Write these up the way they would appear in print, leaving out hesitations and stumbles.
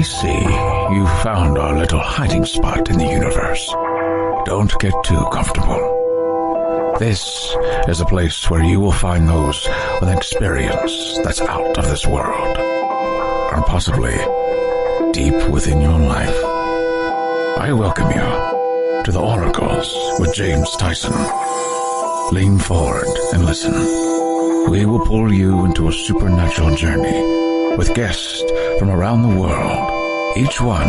see you've found our little hiding spot in the universe. Don't get too comfortable. This is a place where you will find those with an experience that's out of this world, or possibly deep within your life. I welcome you to the Oracles with James Tyson. Lean forward and listen. We will pull you into a supernatural journey with guests from around the world, each one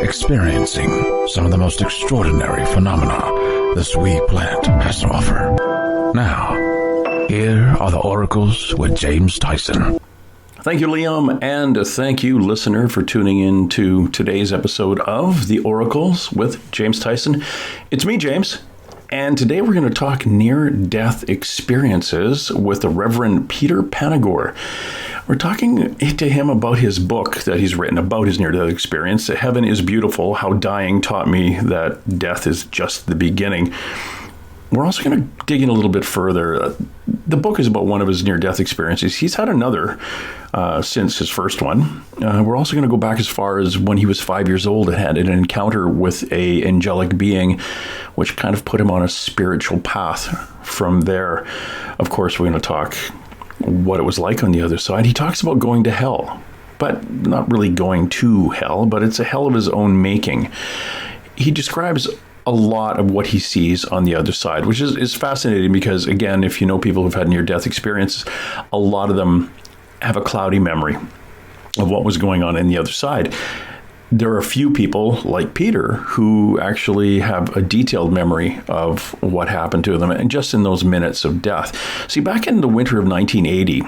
experiencing some of the most extraordinary phenomena this wee planet has to offer. Now, here are the Oracles with James Tyson. Thank you, Liam, and thank you, listener, for tuning in to today's episode of The Oracles with James Tyson. It's me, James, and today we're going to talk near-death experiences with the Reverend Peter Panagore. We're talking to him about his book that he's written about his near-death experience, Heaven is Beautiful, How Dying Taught Me That Death is Just the Beginning. We're also going to dig in a little bit further. The book is about one of his near-death experiences. He's had another since his first one. We're also going to go back as far as when he was 5 years old and had an encounter with an angelic being, which kind of put him on a spiritual path from there. Of course, we're going to talk what it was like on the other side. He talks about going to hell, but not really going to hell, but it's a hell of his own making. He describes a lot of what he sees on the other side, which is fascinating because, again, if you know people who've had near-death experiences, a lot of them have a cloudy memory of what was going on the other side. There are a few people like Peter who actually have a detailed memory of what happened to them, and just in those minutes of death. See, back in the winter of 1980,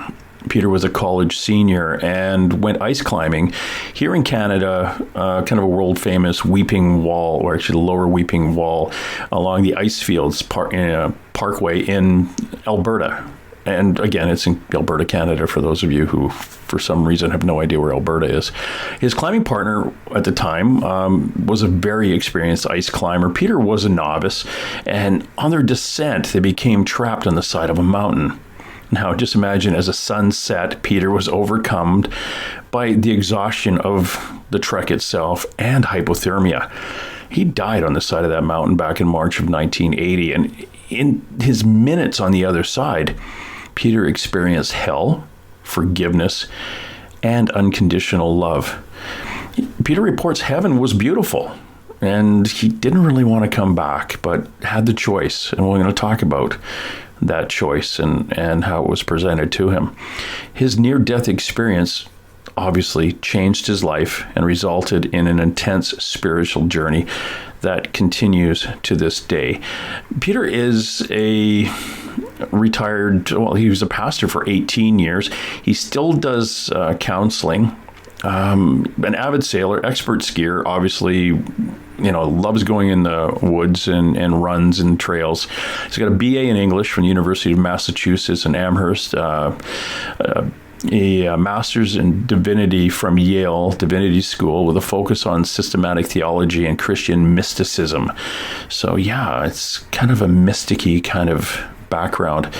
Peter was a college senior and went ice climbing here in Canada, kind of a world-famous Weeping Wall, or actually the lower Weeping Wall, along the Ice Fields Parkway in Alberta. And again, it's in Alberta, Canada, for those of you who, for some reason, have no idea where Alberta is. His climbing partner at the time was a very experienced ice climber. Peter was a novice, and on their descent, they became trapped on the side of a mountain. Now, just imagine as the sun set, Peter was overcome by the exhaustion of the trek itself and hypothermia. He died on the side of that mountain back in March of 1980. And in his minutes on the other side, Peter experienced hell, forgiveness, and unconditional love. Peter reports heaven was beautiful, and he didn't really want to come back, but had the choice. And we're going to talk about that choice and how it was presented to him. His near-death experience obviously changed his life and resulted in an intense spiritual journey that continues to this day. Peter is a retired, he was a pastor for 18 years. He still does counseling. An avid sailor, expert skier, obviously, loves going in the woods and runs and trails. He's got a BA in English from the University of Massachusetts in Amherst, a master's in divinity from Yale Divinity School with a focus on systematic theology and Christian mysticism. So yeah, it's kind of a mysticy kind of background.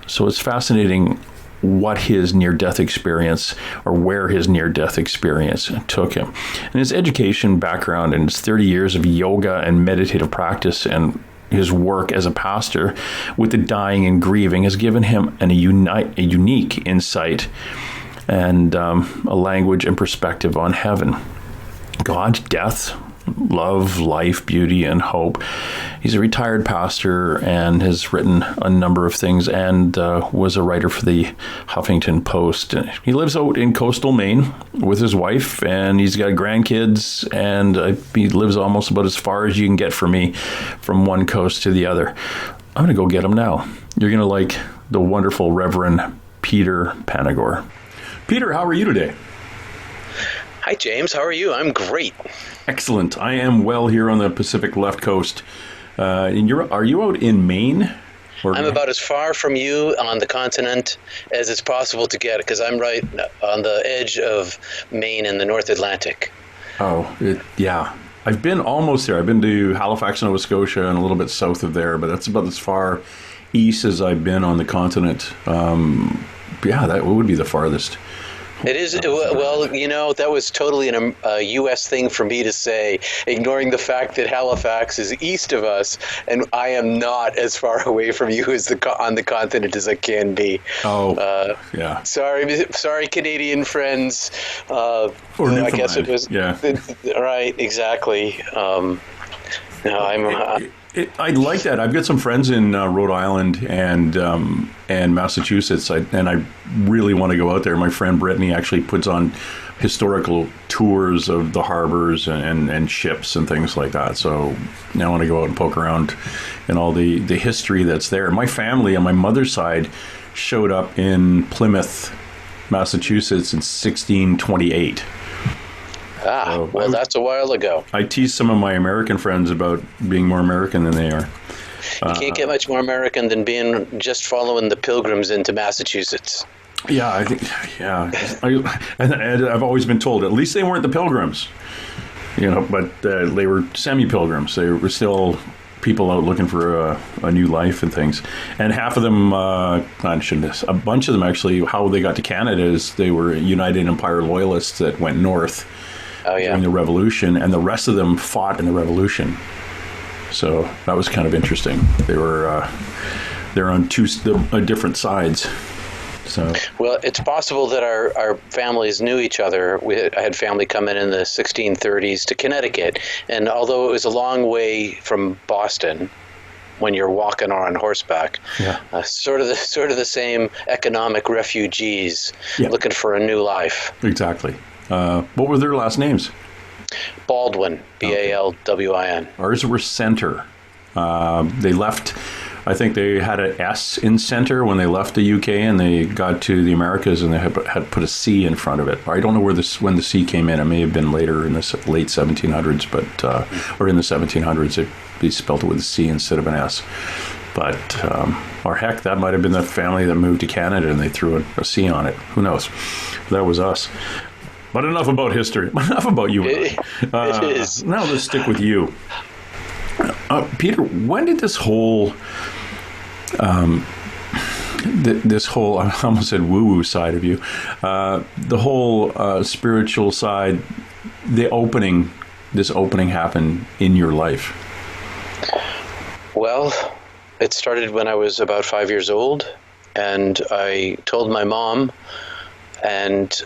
So it's fascinating what his near-death experience, or where his near-death experience took him. And his education background and his 30 years of yoga and meditative practice and his work as a pastor with the dying and grieving has given him a unique insight and a language and perspective on heaven, God, death, love, life, beauty, and hope. He's a retired pastor and has written a number of things and was a writer for the Huffington Post. He lives out in coastal Maine with his wife, and he's got grandkids, and he lives almost about as far as you can get from me, from one coast to the other. I'm going to go get him now. You're going to like the wonderful Reverend Peter Panagore. Peter, how are you today? Hi, James. How are you? I'm great. Excellent. I am well here on the Pacific left coast. And are you out in Maine? I'm about as far from you on the continent as it's possible to get, because I'm right on the edge of Maine in the North Atlantic. Yeah. I've been almost there. I've been to Halifax, Nova Scotia, and a little bit south of there, but that's about as far east as I've been on the continent. That would be the farthest. It is. Well, that was totally a U.S. thing for me to say, ignoring the fact that Halifax is east of us, and I am not as far away from you on the continent as I can be. Oh, yeah. Sorry, Canadian friends. Or Newfoundland. I guess it was. Yeah. Right. Exactly. No, I like that. I've got some friends in Rhode Island and Massachusetts, and I really want to go out there. My friend Brittany actually puts on historical tours of the harbors and ships and things like that. So now I want to go out and poke around in all the history that's there. My family on my mother's side showed up in Plymouth, Massachusetts in 1628. Well, that's a while ago. I tease some of my American friends about being more American than they are. You can't get much more American than just following the Pilgrims into Massachusetts. Yeah, I think. Yeah, I've always been told at least they weren't the Pilgrims, but they were semi-pilgrims. They were still people out looking for a new life and things. And half of them, a bunch of them actually, how they got to Canada is they were United Empire Loyalists that went north. During the Revolution, and the rest of them fought in the Revolution. So that was kind of interesting. They're on two different sides. So well, it's possible that our families knew each other. I had family come in the 1630s to Connecticut, and although it was a long way from Boston, when you're walking or on horseback, sort of the same economic refugees looking for a new life. Exactly. What were their last names? Baldwin, Baldwin. Ours were Center. They left, I think they had an S in Center when they left the UK and they got to the Americas, and they had put a C in front of it. I don't know when the C came in. It may have been later in the late 1700s, or in the 1700s. They spelled it with a C instead of an S. But, or heck, that might have been the family that moved to Canada and they threw a C on it. Who knows? That was us. But enough about history. Enough about you. It is. Now let's stick with you. Peter, when did this whole, I almost said woo-woo side of you, the whole spiritual side, this opening happened in your life? Well, it started when I was about 5 years old, and I told my mom, and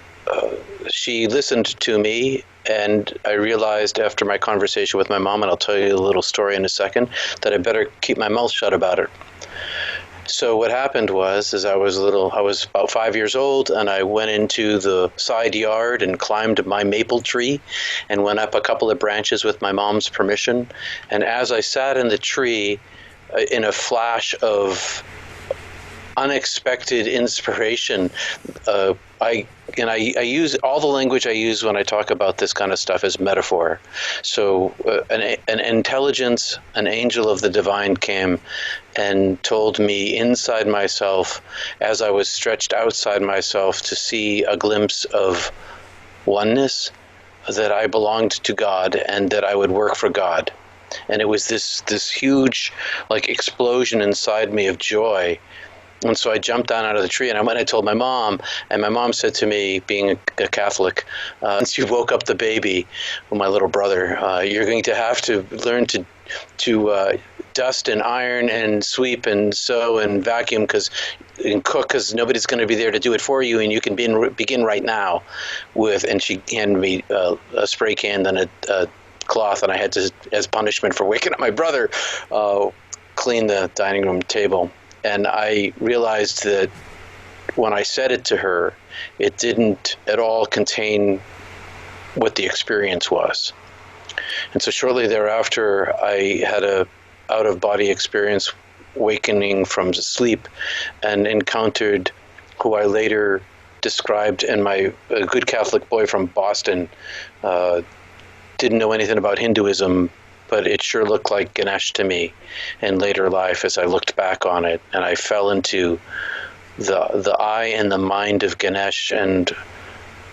she listened to me, and I realized after my conversation with my mom, and I'll tell you a little story in a second, that I better keep my mouth shut about it. So what happened was, I was about 5 years old, and I went into the side yard and climbed my maple tree and went up a couple of branches with my mom's permission. And as I sat in the tree, in a flash of unexpected inspiration, I use all the language I use when I talk about this kind of stuff as metaphor. So an intelligence, an angel of the divine came and told me inside myself, as I was stretched outside myself, to see a glimpse of oneness, that I belonged to God and that I would work for God. And it was this huge explosion inside me of joy. And so I jumped down out of the tree, and I went and I told my mom, and my mom said to me, being a Catholic, since you woke up the baby, my little brother, you're going to have to learn to dust and iron and sweep and sew and vacuum and cook, because nobody's going to be there to do it for you, and you can begin right now with. And she handed me a spray can and a cloth, and I had to, as punishment for waking up my brother, clean the dining room table. And I realized that when I said it to her, it didn't at all contain what the experience was. And so shortly thereafter, I had a out-of-body experience, wakening from sleep, and encountered who I later described, and a good Catholic boy from Boston didn't know anything about Hinduism, but it sure looked like Ganesh to me in later life as I looked back on it. And I fell into the eye and the mind of Ganesh and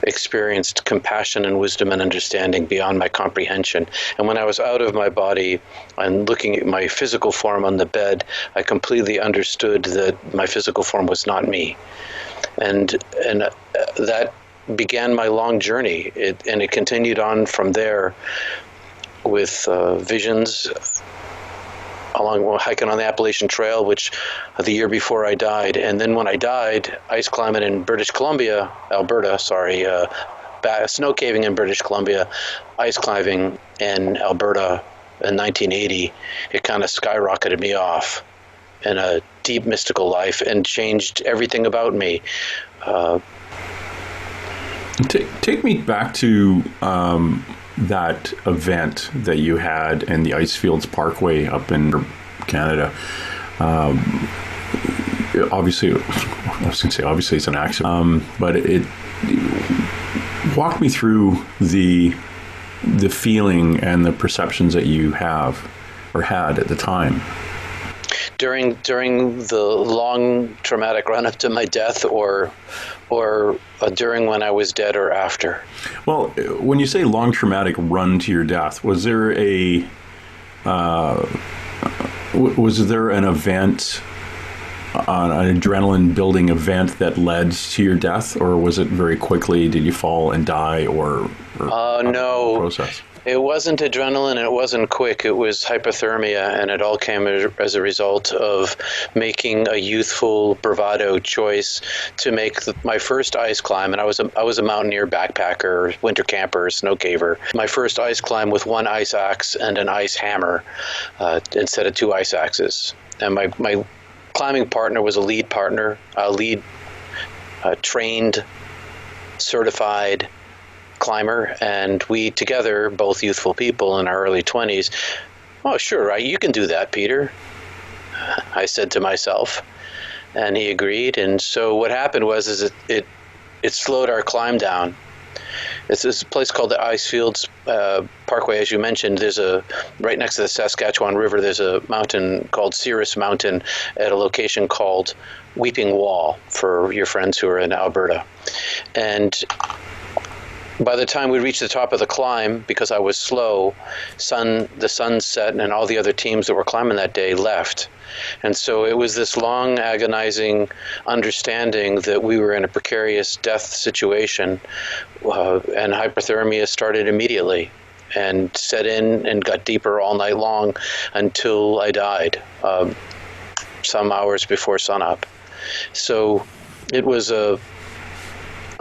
experienced compassion and wisdom and understanding beyond my comprehension. And when I was out of my body and looking at my physical form on the bed, I completely understood that my physical form was not me. And that began my long journey. And it continued on from there with visions along hiking on the Appalachian Trail, which the year before I died. And then when I died, ice climbing in Alberta, snow caving in British Columbia, ice climbing in Alberta in 1980, it kind of skyrocketed me off in a deep mystical life and changed everything about me. Take me back to that event that you had in the Ice Fields Parkway up in Canada. Obviously it's an accident, but it walk me through the feeling and the perceptions that you have or had at the time. During the long traumatic run up to my death, or during when I was dead, or after? Well, when you say long traumatic run to your death, was there an event, an adrenaline building event that led to your death, or was it very quickly? Did you fall and die, or no process? It wasn't adrenaline, it wasn't quick. It was hypothermia, and it all came as a result of making a youthful bravado choice to make my first ice climb. And I was a mountaineer, backpacker, winter camper, snow caver. My first ice climb with one ice axe and an ice hammer instead of two ice axes. And my climbing partner was a lead trained, certified climber, and we together, both youthful people in our early 20s, oh, sure, right, you can do that, Peter, I said to myself, and he agreed. And so what happened was it slowed our climb down. It's this place called the Ice Fields Parkway, as you mentioned. There's right next to the Saskatchewan River, there's a mountain called Cirrus Mountain at a location called Weeping Wall, for your friends who are in Alberta. And by the time we reached the top of the climb, because I was slow, the sun set, and all the other teams that were climbing that day left. And so it was this long, agonizing understanding that we were in a precarious death situation, and hypothermia started immediately and set in and got deeper all night long until I died, some hours before sunup. So it was a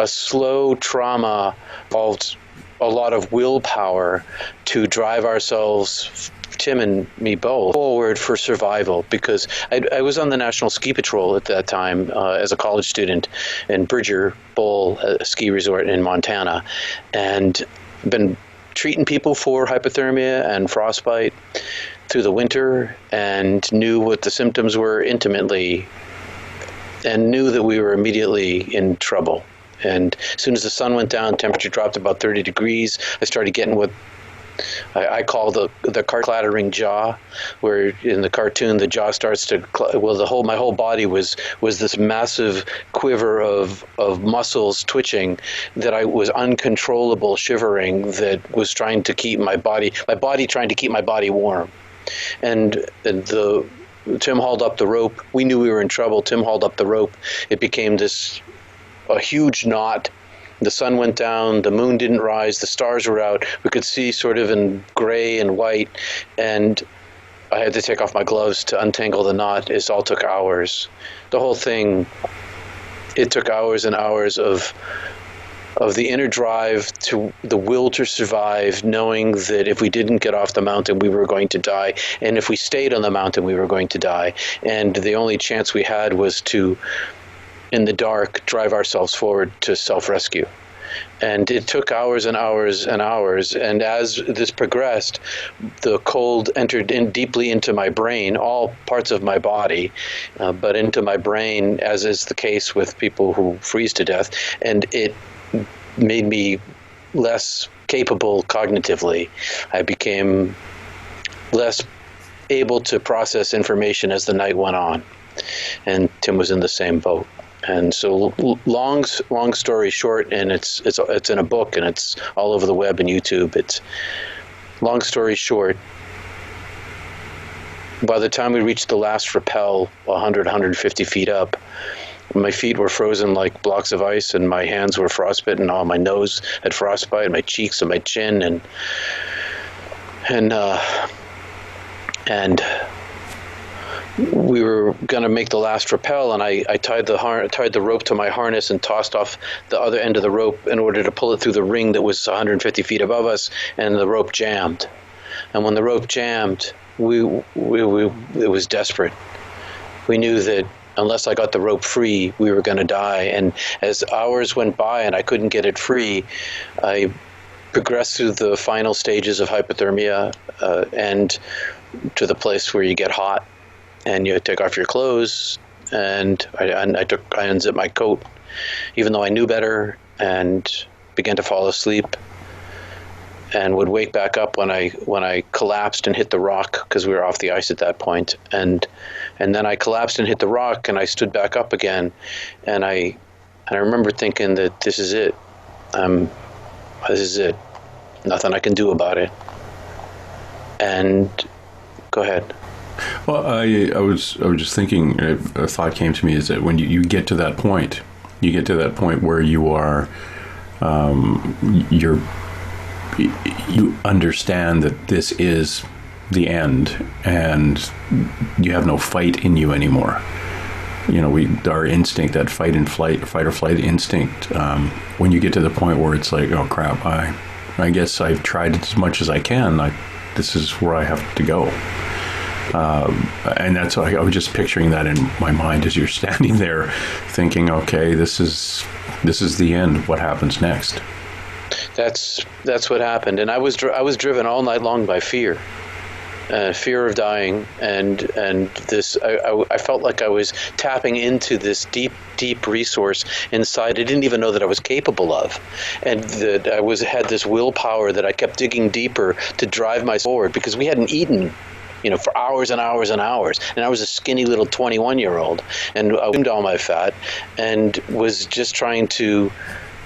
slow trauma, involved a lot of willpower to drive ourselves, Tim and me both, forward for survival, because I was on the National Ski Patrol at that time as a college student in Bridger Bowl, a ski resort in Montana, and been treating people for hypothermia and frostbite through the winter, and knew what the symptoms were intimately, and knew that we were immediately in trouble. And as soon as the sun went down, temperature dropped about 30 degrees. I started getting what I call the clattering jaw, where in the cartoon the jaw starts to my whole body was this massive quiver of muscles twitching, that I was uncontrollable shivering, that was trying to keep my body trying to keep my body warm. And Tim hauled up the rope. We knew we were in trouble. Tim hauled up the rope. It became a huge knot. The sun went down, the moon didn't rise, the stars were out. We could see sort of in gray and white, and I had to take off my gloves to untangle the knot. It all took hours. The whole thing, it took hours and hours of the inner drive, to the will to survive, knowing that if we didn't get off the mountain, we were going to die. And if we stayed on the mountain, we were going to die. And the only chance we had was to, in the dark, drive ourselves forward to self-rescue. And it took hours and hours and hours. And as this progressed, the cold entered in deeply into my brain, all parts of my body, but into my brain, as is the case with people who freeze to death. And it made me less capable cognitively. I became less able to process information as the night went on. And Tim was in the same boat. And so, long story short, and it's in a book, and it's all over the web and YouTube. It's long story short. By the time we reached the last rappel, 150 feet up, my feet were frozen like blocks of ice, and my hands were frostbitten. All my nose had frostbite, my cheeks and my chin, and we were going to make the last rappel, and I tied the rope to my harness and tossed off the other end of the rope in order to pull it through the ring that was 150 feet above us, and the rope jammed. And when the rope jammed, it was desperate. We knew that unless I got the rope free, we were going to die. And as hours went by and I couldn't get it free, I progressed through the final stages of hypothermia and to the place where you get hot and you take off your clothes. And I unzipped my coat, even though I knew better, and began to fall asleep. And would wake back up when I collapsed and hit the rock, because we were off the ice at that point. And then I collapsed and hit the rock, and I stood back up again. And I remember thinking that this is it. This is it. Nothing I can do about it. And go ahead. Well, I was just thinking. A thought came to me is that when you get to that point, where you are, you understand that this is the end, and you have no fight in you anymore. Our instinct, that fight or flight instinct, when you get to the point where it's like, oh crap, I guess I've tried as much as I can. This is where I have to go. And that's why I was just picturing that in my mind as you're standing there thinking, okay, this is the end. What happens next? That's what happened, and I was driven all night long by fear of dying, and this. I felt like I was tapping into this deep resource inside. I didn't even know that I was capable of, and that I had this willpower that I kept digging deeper to drive myself forward, because we hadn't eaten, for hours and hours and hours. And I was a skinny little 21-year-old, and I consumed all my fat, and was just trying to,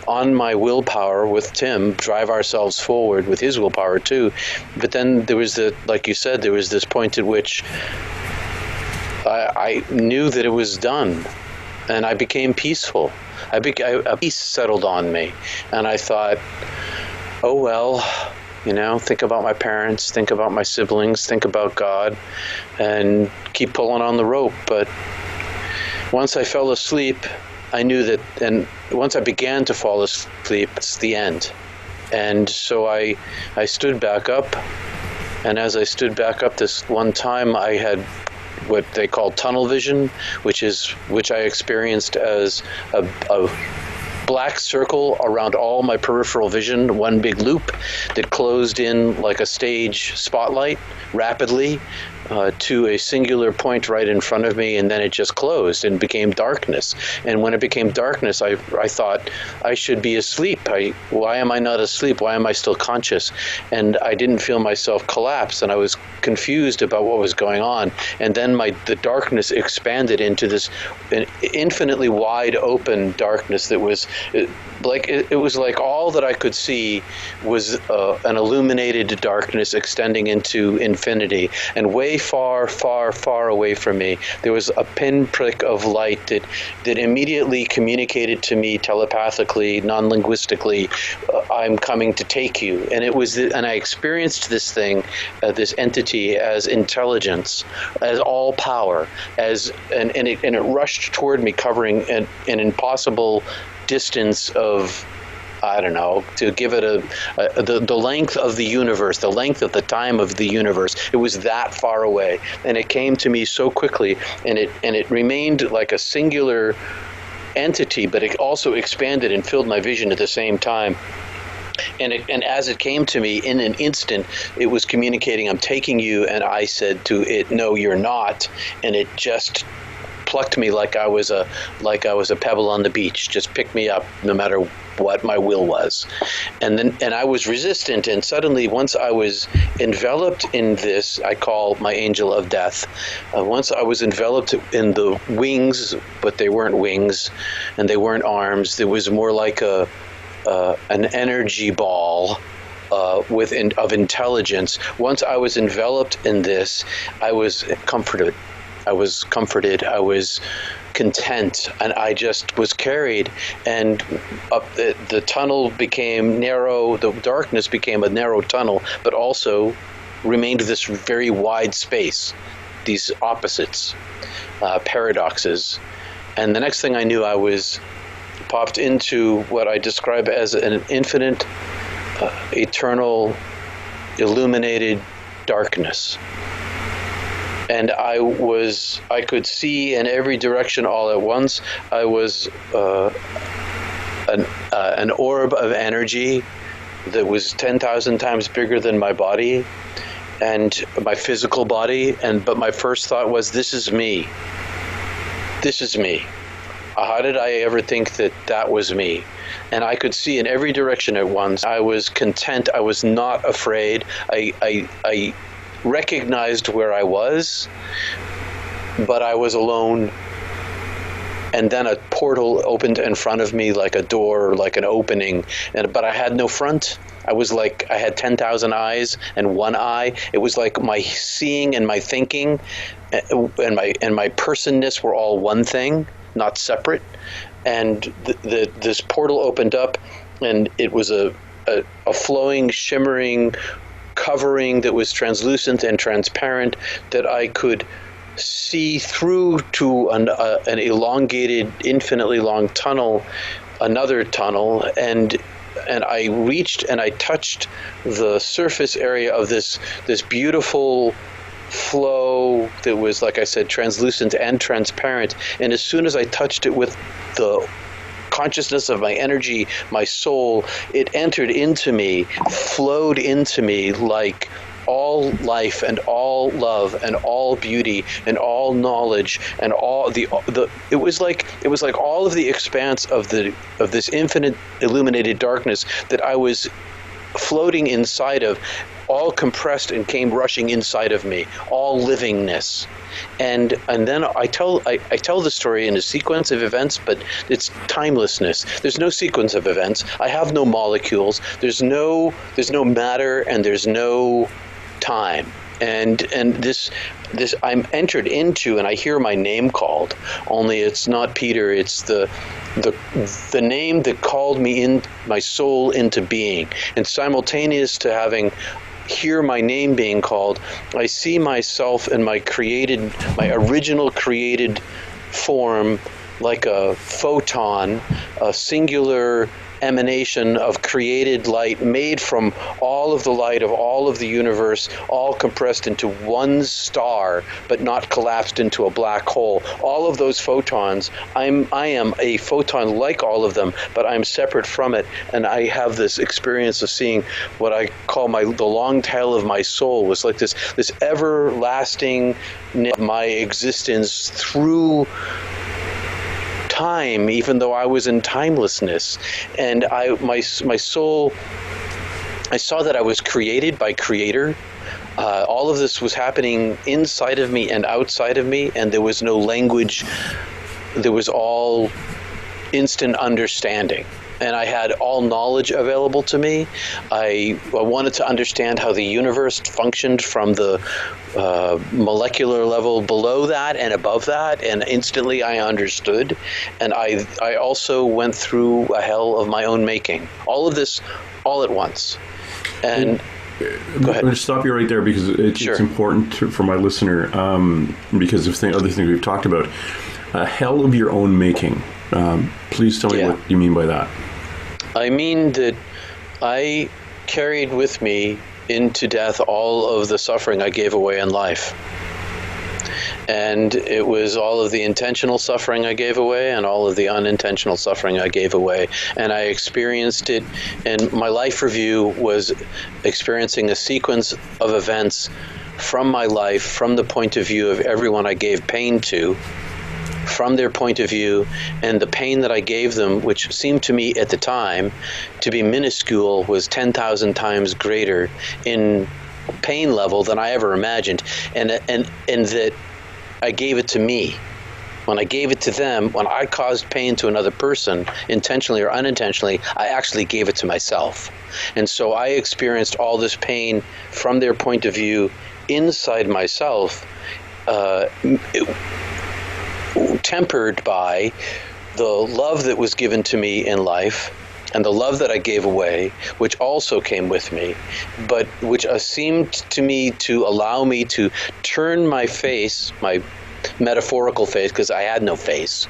on my willpower with Tim, drive ourselves forward with his willpower too. But then there was like you said, there was this point at which I knew that it was done, and I became peaceful. A peace settled on me, and I thought, oh well, think about my parents, think about my siblings, think about God, and keep pulling on the rope. But once I fell asleep, I knew that, and once I began to fall asleep, it's the end. And so I stood back up, and as I stood back up this one time, I had what they call tunnel vision, which I experienced as a black circle around all my peripheral vision, one big loop that closed in like a stage spotlight rapidly to a singular point right in front of me, and then it just closed and became darkness. And when it became darkness, I thought I should be asleep. Why am I not asleep? Why am I still conscious? And I didn't feel myself collapse, and I was confused about what was going on. And then the darkness expanded into this infinitely wide open darkness that was it was like all that I could see was an illuminated darkness extending into infinity. And way far, far, far away from me, there was a pinprick of light that immediately communicated to me telepathically, non-linguistically, I'm coming to take you. And and I experienced this thing, this entity, as intelligence, as all power, and it rushed toward me, covering an impossible distance of, I don't know, to give it the length of the universe, the length of the time of the universe. It was that far away, and it came to me so quickly, and it remained like a singular entity, but it also expanded and filled my vision at the same time. And as it came to me in an instant, it was communicating, I'm taking you, and I said to it, no, you're not, and it just plucked me like I was a pebble on the beach. Just picked me up no matter what my will was. And I was resistant, and suddenly, once I was enveloped in this, I call my angel of death. Once I was enveloped in the wings, but they weren't wings and they weren't arms. There was more like an energy ball of intelligence. Once I was enveloped in this, I was comforted. I was content, and I just was carried, and up the tunnel became narrow, the darkness became a narrow tunnel, but also remained this very wide space, these opposites, paradoxes. And the next thing I knew, I was popped into what I describe as an infinite, eternal, illuminated darkness. And I could see in every direction all at once. I was an orb of energy that was 10,000 times bigger than my body and my physical body. But my first thought was, this is me. This is me. How did I ever think that was me? And I could see in every direction at once. I was content. I was not afraid. I recognized where I was, but I was alone. And then a portal opened in front of me, like a door, like an opening. But I had no front. I was like, I had 10,000 eyes and one eye. It was like my seeing and my thinking and my personness were all one thing, not separate. And this portal opened up, and it was a flowing, shimmering covering that was translucent and transparent that I could see through to an elongated, infinitely long tunnel, another tunnel, and I reached and I touched the surface area of this beautiful flow that was, like I said, translucent and transparent. And as soon as I touched it with the consciousness of my energy, my soul, it entered into me, flowed into me like all life and all love and all beauty and all knowledge and all it was like all of the expanse of this infinite illuminated darkness that I was floating inside of, all compressed and came rushing inside of me, all livingness. And then I tell the story in a sequence of events, but it's timelessness. There's no sequence of events. I have no molecules. There's no matter, and there's no time. And this I'm entered into, and I hear my name called. Only it's not Peter. It's the name that called me in, my soul into being. And simultaneous to hear my name being called, I see myself in my original created form, like a photon, a singular emanation of created light made from all of the light of all of the universe, all compressed into one star, but not collapsed into a black hole. All of those photons, I am a photon like all of them, but I'm separate from it, and I have this experience of seeing what I call the long tail of my soul, was like this everlasting my existence through time, even though I was in timelessness. And my soul, I saw that I was created by Creator. All of this was happening inside of me and outside of me, and there was no language. There was all instant understanding. And I had all knowledge available to me. I wanted to understand how the universe functioned from the molecular level below that and above that, and instantly I understood. And I also went through a hell of my own making. All of this, all at once. And go ahead. I'm going to stop you right there, because it's important for my listener, because of other things we've talked about. A hell of your own making. Please tell me what you mean by that. I mean that I carried with me into death all of the suffering I gave away in life. And it was all of the intentional suffering I gave away and all of the unintentional suffering I gave away. And I experienced it, and my life review was experiencing a sequence of events from my life, from the point of view of everyone I gave pain to, from their point of view, and the pain that I gave them, which seemed to me at the time to be minuscule, was 10,000 times greater in pain level than I ever imagined, and that I gave it to me. When I gave it to them, when I caused pain to another person, intentionally or unintentionally, I actually gave it to myself. And so I experienced all this pain from their point of view inside myself, tempered by the love that was given to me in life and the love that I gave away, which also came with me, but which seemed to me to allow me to turn my face, my metaphorical face, because I had no face,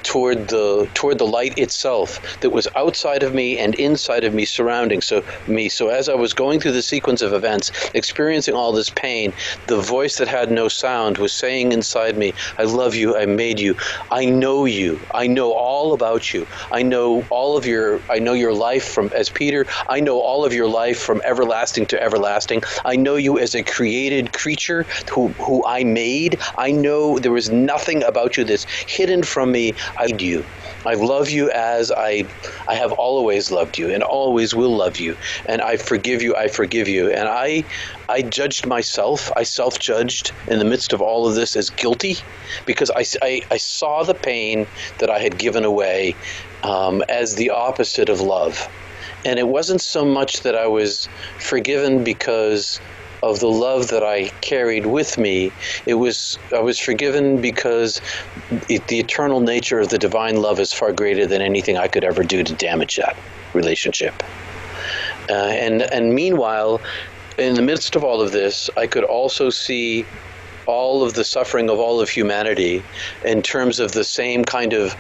toward the light itself that was outside of me and inside of me, surrounding me. So as I was going through the sequence of events, experiencing all this pain, the voice that had no sound was saying inside me, I love you, I made you, I know you, I know all about you, I know your life from as Peter, I know all of your life from everlasting to everlasting, I know you as a created creature who I made, I know there was nothing about you that's hidden from me. I love you. I love you as I have always loved you and always will love you. And I forgive you. I forgive you. And I judged myself. I self-judged in the midst of all of this as guilty because I saw the pain that I had given away as the opposite of love. And it wasn't so much that I was forgiven because of the love that I carried with me. I was forgiven because the eternal nature of the divine love is far greater than anything I could ever do to damage that relationship. And meanwhile, in the midst of all of this, I could also see all of the suffering of all of humanity in terms of the same kind of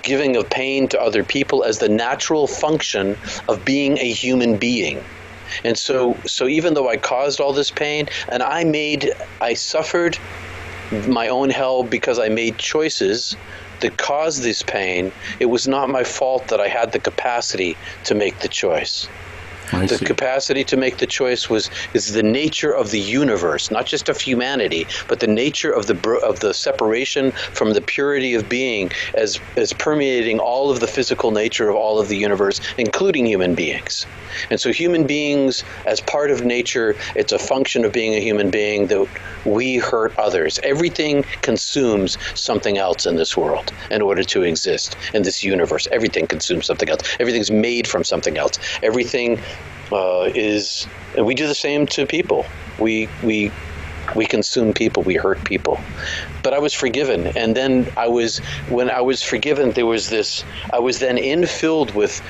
giving of pain to other people as the natural function of being a human being. And so even though I caused all this pain, and I suffered my own hell because I made choices that caused this pain, it was not my fault that I had the capacity to make the choice. The capacity to make the choice is the nature of the universe, not just of humanity, but the nature of the separation from the purity of being as permeating all of the physical nature of all of the universe, including human beings. And so human beings, as part of nature, it's a function of being a human being that we hurt others. Everything consumes something else in this world in order to exist in this universe. Everything consumes something else. Everything's made from something else. Everything we do the same to people. We consume people, we hurt people. But I was forgiven, and then when I was forgiven, there was this, I was then infilled with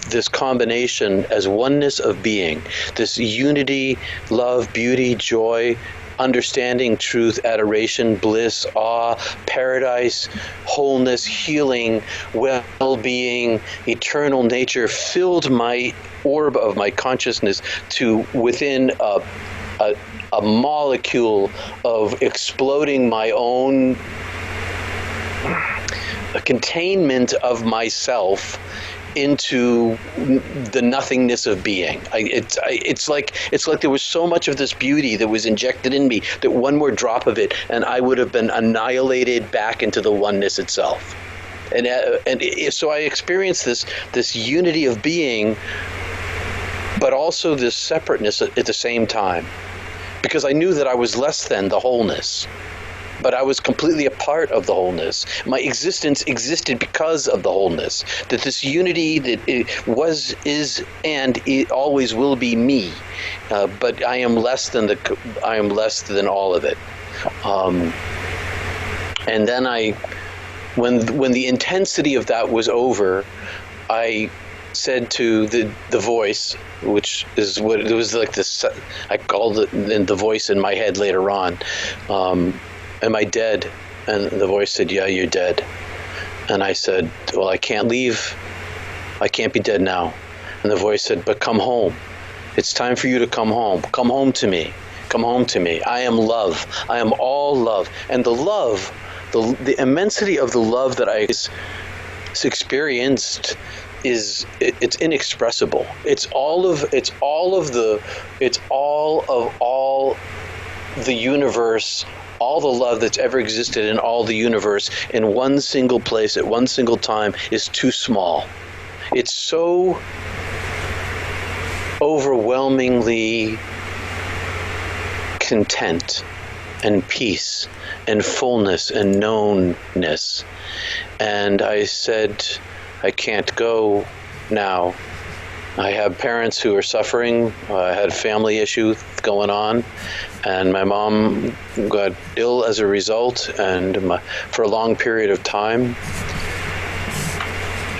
this combination as oneness of being, this unity, love, beauty, joy, understanding, truth, adoration, bliss, awe, paradise, wholeness, healing, well-being, eternal nature filled my orb of my consciousness to within a molecule of exploding my own containment of myself into the nothingness of being. It's like there was so much of this beauty that was injected in me that one more drop of it and I would have been annihilated back into the oneness itself. And so I experienced this unity of being, but also this separateness at the same time, because I knew that I was less than the wholeness. But I was completely a part of the wholeness. My existence existed because of the wholeness. That this unity that it was, is, and it always will be me. But I am less than all of it. And then when the intensity of that was over, I said to the voice, which is what it was like this. I called it the voice in my head later on. Am I dead? And the voice said, yeah, you're dead. And I said, well, I can't leave. I can't be dead now. And the voice said, but come home. It's time for you to come home. Come home to me. Come home to me. I am love. I am all love. And the love, the immensity of the love that I experienced it's inexpressible. It's all of the universe, all the love that's ever existed in all the universe in one single place at one single time is too small. It's so overwhelmingly content and peace and fullness and knownness. And I said, I can't go now. I have parents who are suffering. I had family issues going on, and my mom got ill as a result, and for a long period of time.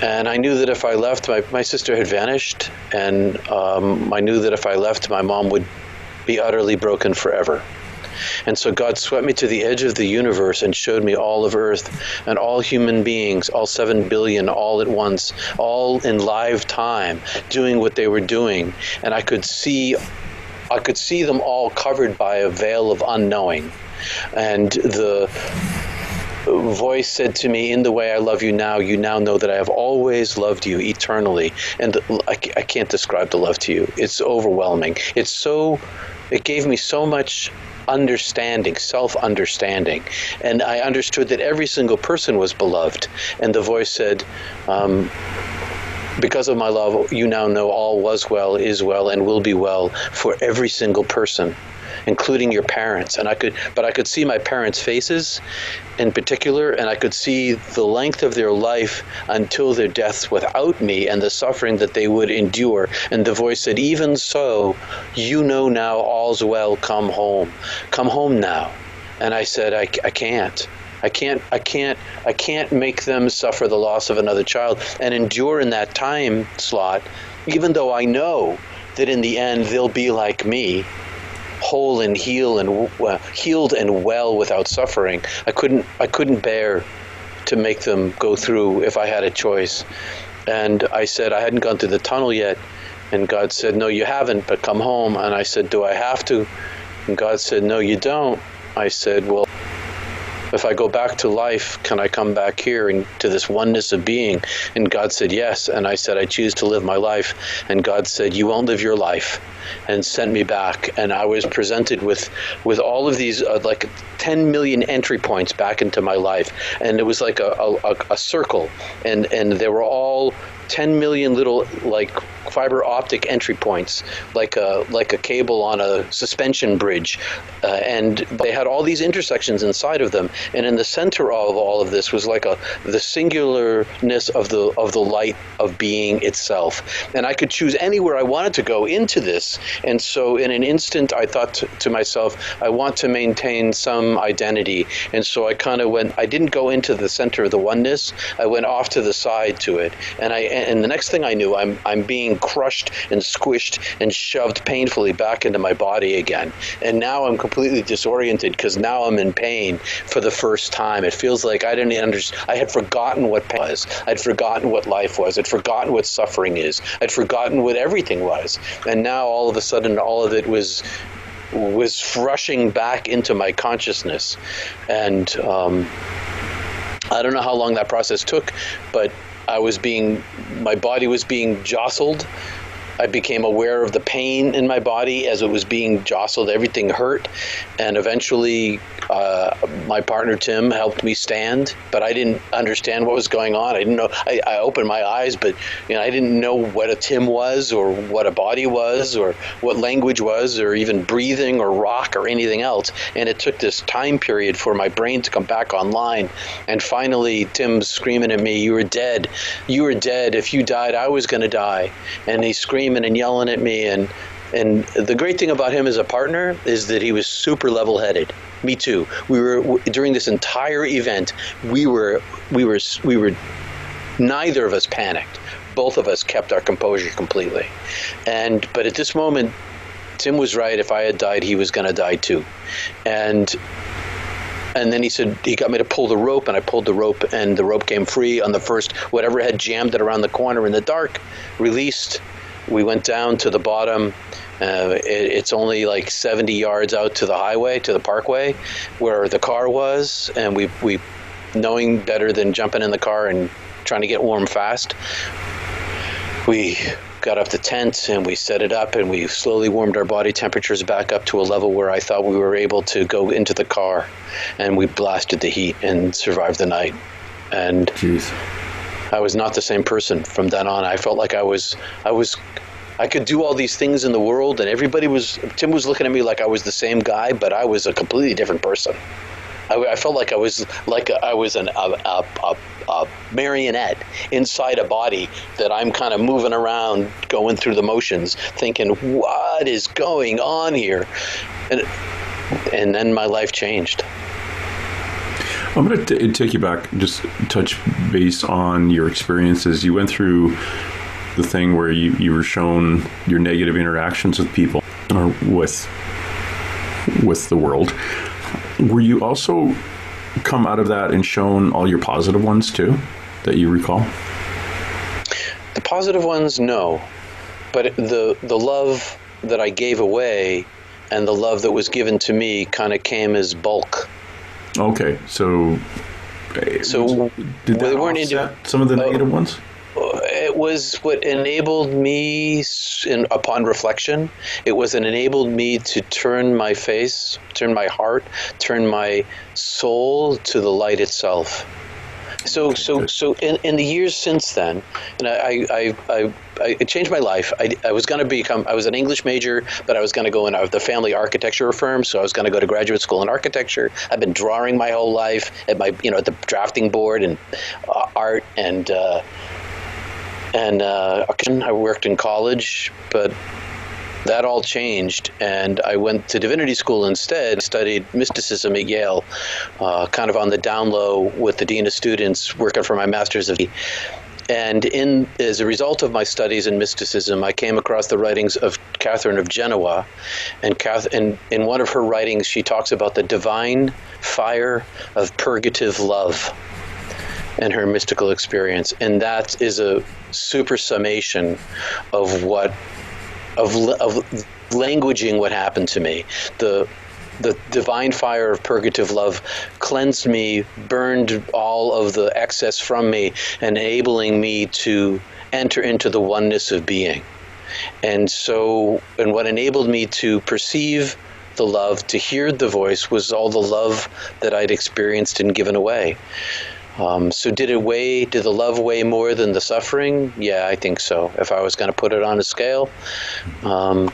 And I knew that if I left, my sister had vanished, and I knew that if I left, my mom would be utterly broken forever. And so God swept me to the edge of the universe and showed me all of Earth and all human beings, all 7 billion, all at once, all in live time, doing what they were doing. And I could see them all covered by a veil of unknowing. And the voice said to me, in the way I love you now know that I have always loved you eternally. And I can't describe the love to you. It's overwhelming. It gave me so much understanding, self-understanding. And I understood that every single person was beloved. And the voice said, because of my love, you now know all was well, is well, and will be well for every single person, including your parents. And I could see my parents' faces in particular, and I could see the length of their life until their deaths without me and the suffering that they would endure. And the voice said, even so, you know now all's well, come home. Come home now. And I said, I can't. I can't make them suffer the loss of another child and endure in that time slot, even though I know that in the end they'll be like me, whole and healed and well without suffering. I couldn't bear to make them go through if I had a choice. And I said I hadn't gone through the tunnel yet. And God said, no, you haven't, but come home. And I said, do I have to? And God said, no, you don't. I said, well, if I go back to life, can I come back here and to this oneness of being? And God said, yes. And I said, I choose to live my life. And God said, you won't live your life, and sent me back. And I was presented with all of these like 10 million entry points back into my life. And it was like a circle. And they were all 10 million little like fiber optic entry points, like a cable on a suspension bridge, and they had all these intersections inside of them. And in the center of all of this was like the singularness of the light of being itself. And I could choose anywhere I wanted to go into this. And so in an instant, I thought to myself, I want to maintain some identity. And so I kind of went. I didn't go into the center of the oneness. I went off to the side to it. And the next thing I knew, I'm being crushed and squished and shoved painfully back into my body again. And now I'm completely disoriented because now I'm in pain for the first time. It feels like I didn't understand. I had forgotten what pain was. I'd forgotten what life was. I'd forgotten what suffering is. I'd forgotten what everything was. And now all of a sudden, all of it was rushing back into my consciousness. And I don't know how long that process took, but my body was being jostled. I became aware of the pain in my body as it was being jostled. Everything hurt. And eventually, my partner, Tim, helped me stand, but I didn't understand what was going on. I didn't know. I opened my eyes, but I didn't know what a Tim was or what a body was or what language was or even breathing or rock or anything else. And it took this time period for my brain to come back online. And finally, Tim's screaming at me, you were dead. You were dead. If you died, I was going to die. And he's screaming and yelling at me. And the great thing about him as a partner is that he was super level-headed. Me too. We were during this entire event. We were neither of us panicked. Both of us kept our composure completely. But at this moment, Tim was right. If I had died, he was going to die too. And then he said, he got me to pull the rope, and I pulled the rope, and the rope came free on the first, whatever had jammed it around the corner in the dark, released. We went down to the bottom. It's only like 70 yards out to the highway, to the parkway, where the car was, and we knowing better than jumping in the car and trying to get warm fast, we got up the tent and we set it up, and we slowly warmed our body temperatures back up to a level where I thought we were able to go into the car, and we blasted the heat and survived the night. And jeez, I was not the same person from then on. I felt like I could do all these things in the world, and Tim was looking at me like I was the same guy, but I was a completely different person. I felt like I was marionette inside a body that I'm kind of moving around, going through the motions, thinking, what is going on here? And then my life changed. I'm going to take you back, just touch base on your experiences. You went through the thing where you were shown your negative interactions with people or with the world. Were you also come out of that and shown all your positive ones too, that you recall? The positive ones, no. But the love that I gave away and the love that was given to me kind of came as bulk. Okay, so did that offset some of the negative ones? It was what enabled me, upon reflection, it was an enabled me to turn my face, turn my heart, turn my soul to the light itself. So in the years since then, and I changed my life. I was going to I was an English major, but I was going to go in the family architecture firm, so I was going to go to graduate school in architecture. I've been drawing my whole life at at the drafting board and art and I worked in college, but that all changed, and I went to divinity school instead. Studied mysticism at Yale, kind of on the down low with the dean of students, working for my master's of. And as a result of my studies in mysticism, I came across the writings of Catherine of Genoa, and in one of her writings, she talks about the divine fire of purgative love and her mystical experience, and that is a super summation of languaging what happened to me. The divine fire of purgative love cleansed me, burned all of the excess from me, enabling me to enter into the oneness of being. And what enabled me to perceive the love, to hear the voice, was all the love that I'd experienced and given away. So did the love weigh more than the suffering? Yeah, I think so. If I was going to put it on a scale, I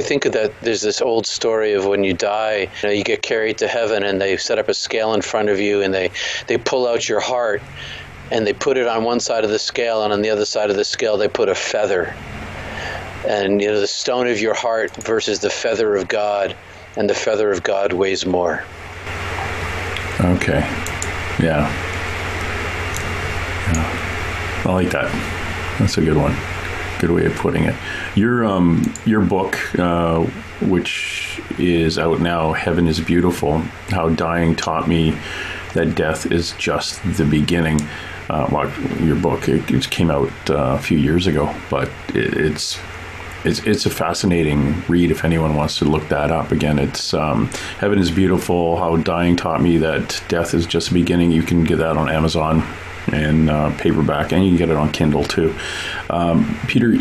think that there's this old story of when you die, you get carried to heaven and they set up a scale in front of you and they pull out your heart and they put it on one side of the scale, and on the other side of the scale they put a feather. And the stone of your heart versus the feather of God, and the feather of God weighs more. Okay. Yeah. I like that. That's a good one. Good way of putting it. Your book, which is out now, Heaven is Beautiful, How Dying Taught Me That Death is Just the Beginning. Your book, it came out a few years ago, but it's a fascinating read if anyone wants to look that up. Again, it's Heaven is Beautiful, How Dying Taught Me That Death is Just the Beginning. You can get that on Amazon and paperback, and you can get it on Kindle too. Peter,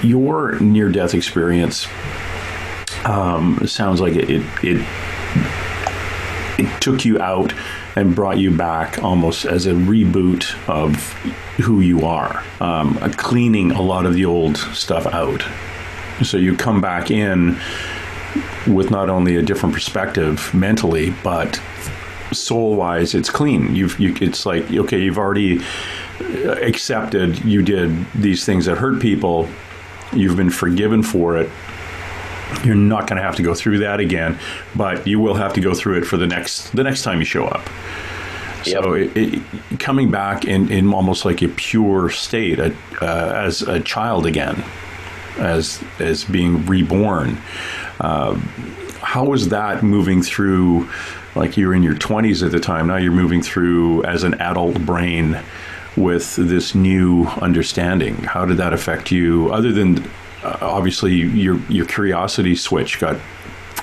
your near-death experience sounds like it took you out and brought you back almost as a reboot of who you are, cleaning a lot of the old stuff out. So you come back in with not only a different perspective mentally, but soul-wise, it's clean. It's like, okay, you've already accepted you did these things that hurt people. You've been forgiven for it. You're not going to have to go through that again, but you will have to go through it for the next time you show up. Yep. So coming back in almost like a pure state, as a child again, as being reborn. How was that moving through? Like, you were in your 20s at the time. Now you're moving through as an adult brain with this new understanding. How did that affect you? Other than obviously your curiosity switch got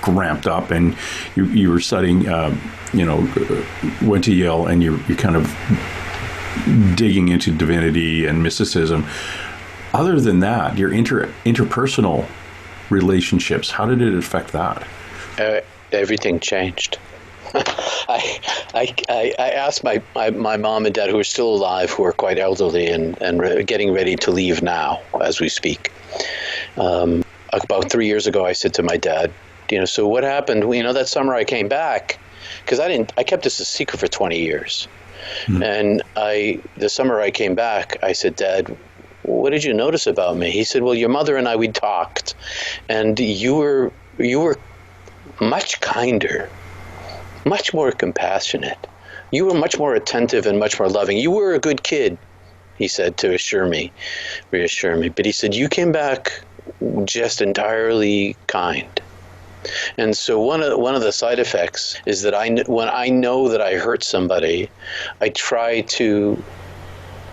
ramped up, and you were studying, went to Yale, and you're kind of digging into divinity and mysticism. Other than that, your interpersonal relationships, how did it affect that? Everything changed. I asked my mom and dad, who are still alive, who are quite elderly and getting ready to leave now as we speak. About 3 years ago, I said to my dad, so what happened? That summer I came back, because I kept this a secret for 20 years. And the summer I came back, I said, Dad, what did you notice about me? He said, well, your mother and I, we talked, and you were much kinder, much more compassionate. You were much more attentive and much more loving. You were a good kid, he said, to reassure me. But he said, you came back just entirely kind. And so one of the side effects is that when I know that I hurt somebody, I try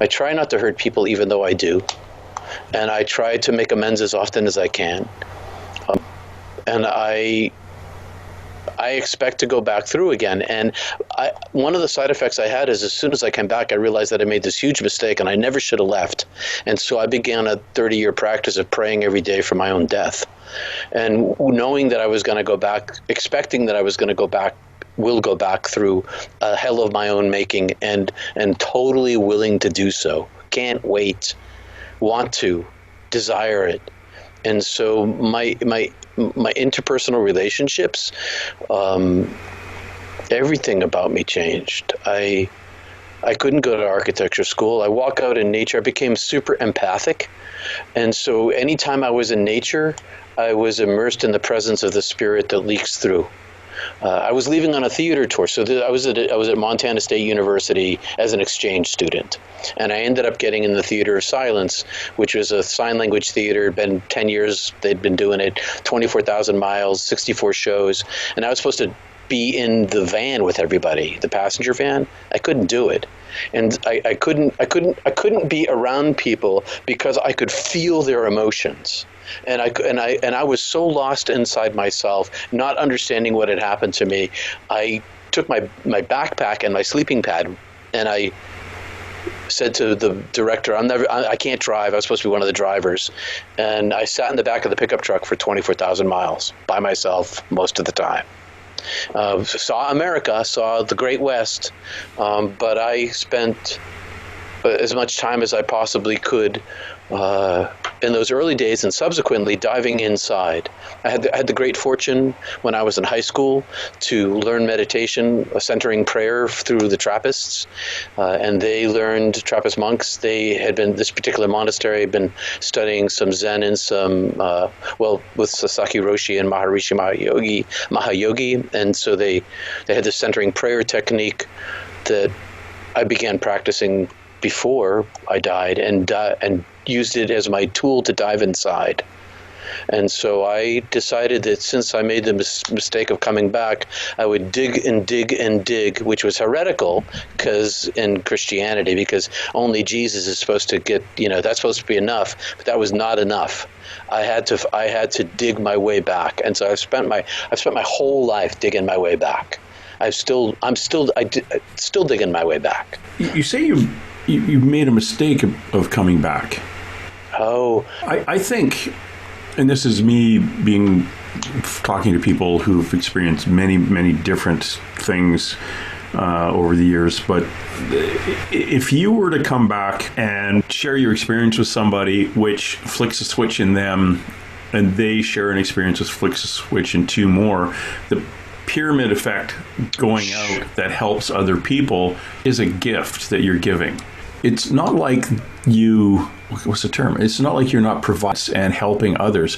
not to hurt people, even though I do, and I try to make amends as often as I can. And I expect to go back through again. And one of the side effects I had is, as soon as I came back, I realized that I made this huge mistake and I never should have left. And so I began a 30-year practice of praying every day for my own death. And knowing that I was going to go back, expecting that I was going to go back, will go back through a hell of my own making, and totally willing to do so. Can't wait, want to, desire it. And so my interpersonal relationships, everything about me changed. I couldn't go to architecture school. I walk out in nature. I became super empathic. And so anytime I was in nature, I was immersed in the presence of the spirit that leaks through. I was leaving on a theater tour. So I was at Montana State University as an exchange student. And I ended up getting in the Theater of Silence, which was a sign language theater. Been 10 years they'd been doing it, 24,000 miles, 64 shows. And I was supposed to be in the van with everybody, the passenger van. I couldn't do it. And I couldn't be around people because I could feel their emotions. And I was so lost inside myself, not understanding what had happened to me. I took my backpack and my sleeping pad, and I said to the director, I can't drive. I was supposed to be one of the drivers. And I sat in the back of the pickup truck for 24,000 miles by myself most of the time. Saw America, saw the Great West, but I spent as much time as I possibly could in those early days, and subsequently diving inside. I had the great fortune when I was in high school to learn meditation, centering prayer through the Trappists, and they learned, Trappist monks, this particular monastery had been studying some Zen and some, with Sasaki Roshi and Maharishi Mahayogi, and so they had this centering prayer technique that I began practicing before I died, and used it as my tool to dive inside. And so I decided that since I made the mistake of coming back, I would dig and dig and dig, which was heretical in Christianity, because only Jesus is supposed to get, that's supposed to be enough, but that was not enough. I had to dig my way back. And so I've spent my whole life digging my way back. I'm still digging my way back. You say you made a mistake of coming back. Oh, I think, and this is me talking to people who've experienced many, many different things over the years, but if you were to come back and share your experience with somebody, which flicks a switch in them, and they share an experience which flicks a switch in two more, the pyramid effect going out that helps other people is a gift that you're giving. It's not like what's the term? It's not like you're not providing and helping others,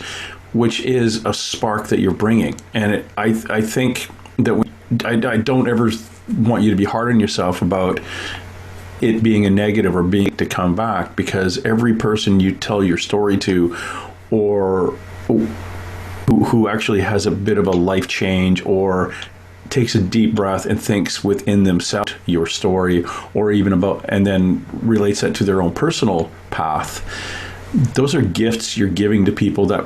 which is a spark that you're bringing. And I think that I don't ever want you to be hard on yourself about it being a negative or being to come back, because every person you tell your story to, or who actually has a bit of a life change or takes a deep breath and thinks within themselves your story, or even and then relates that to their own personal path, those are gifts you're giving to people that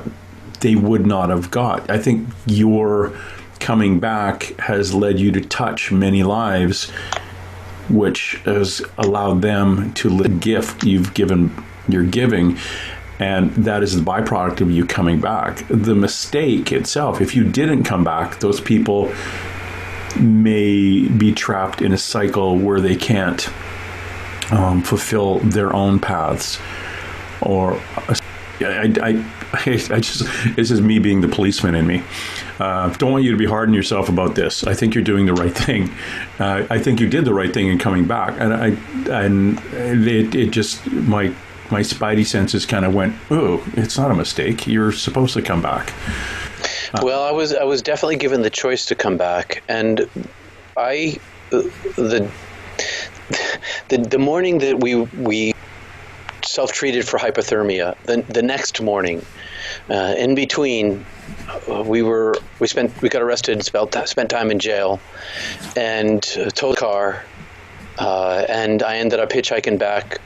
they would not have got. I think your coming back has led you to touch many lives, which has allowed them to live the gift you're giving. And that is the byproduct of you coming back. The mistake itself, if you didn't come back, those people may be trapped in a cycle where they can't fulfill their own paths. I just, this is me being the policeman in me. Don't want you to be hard on yourself about this. I think you're doing the right thing. I think you did the right thing in coming back, and it just my spidey senses kind of went, oh, it's not a mistake. You're supposed to come back. Well, I was definitely given the choice to come back, and the morning that we self-treated for hypothermia, the next morning, in between, we got arrested, spent time in jail, and towed the car, and I ended up hitchhiking back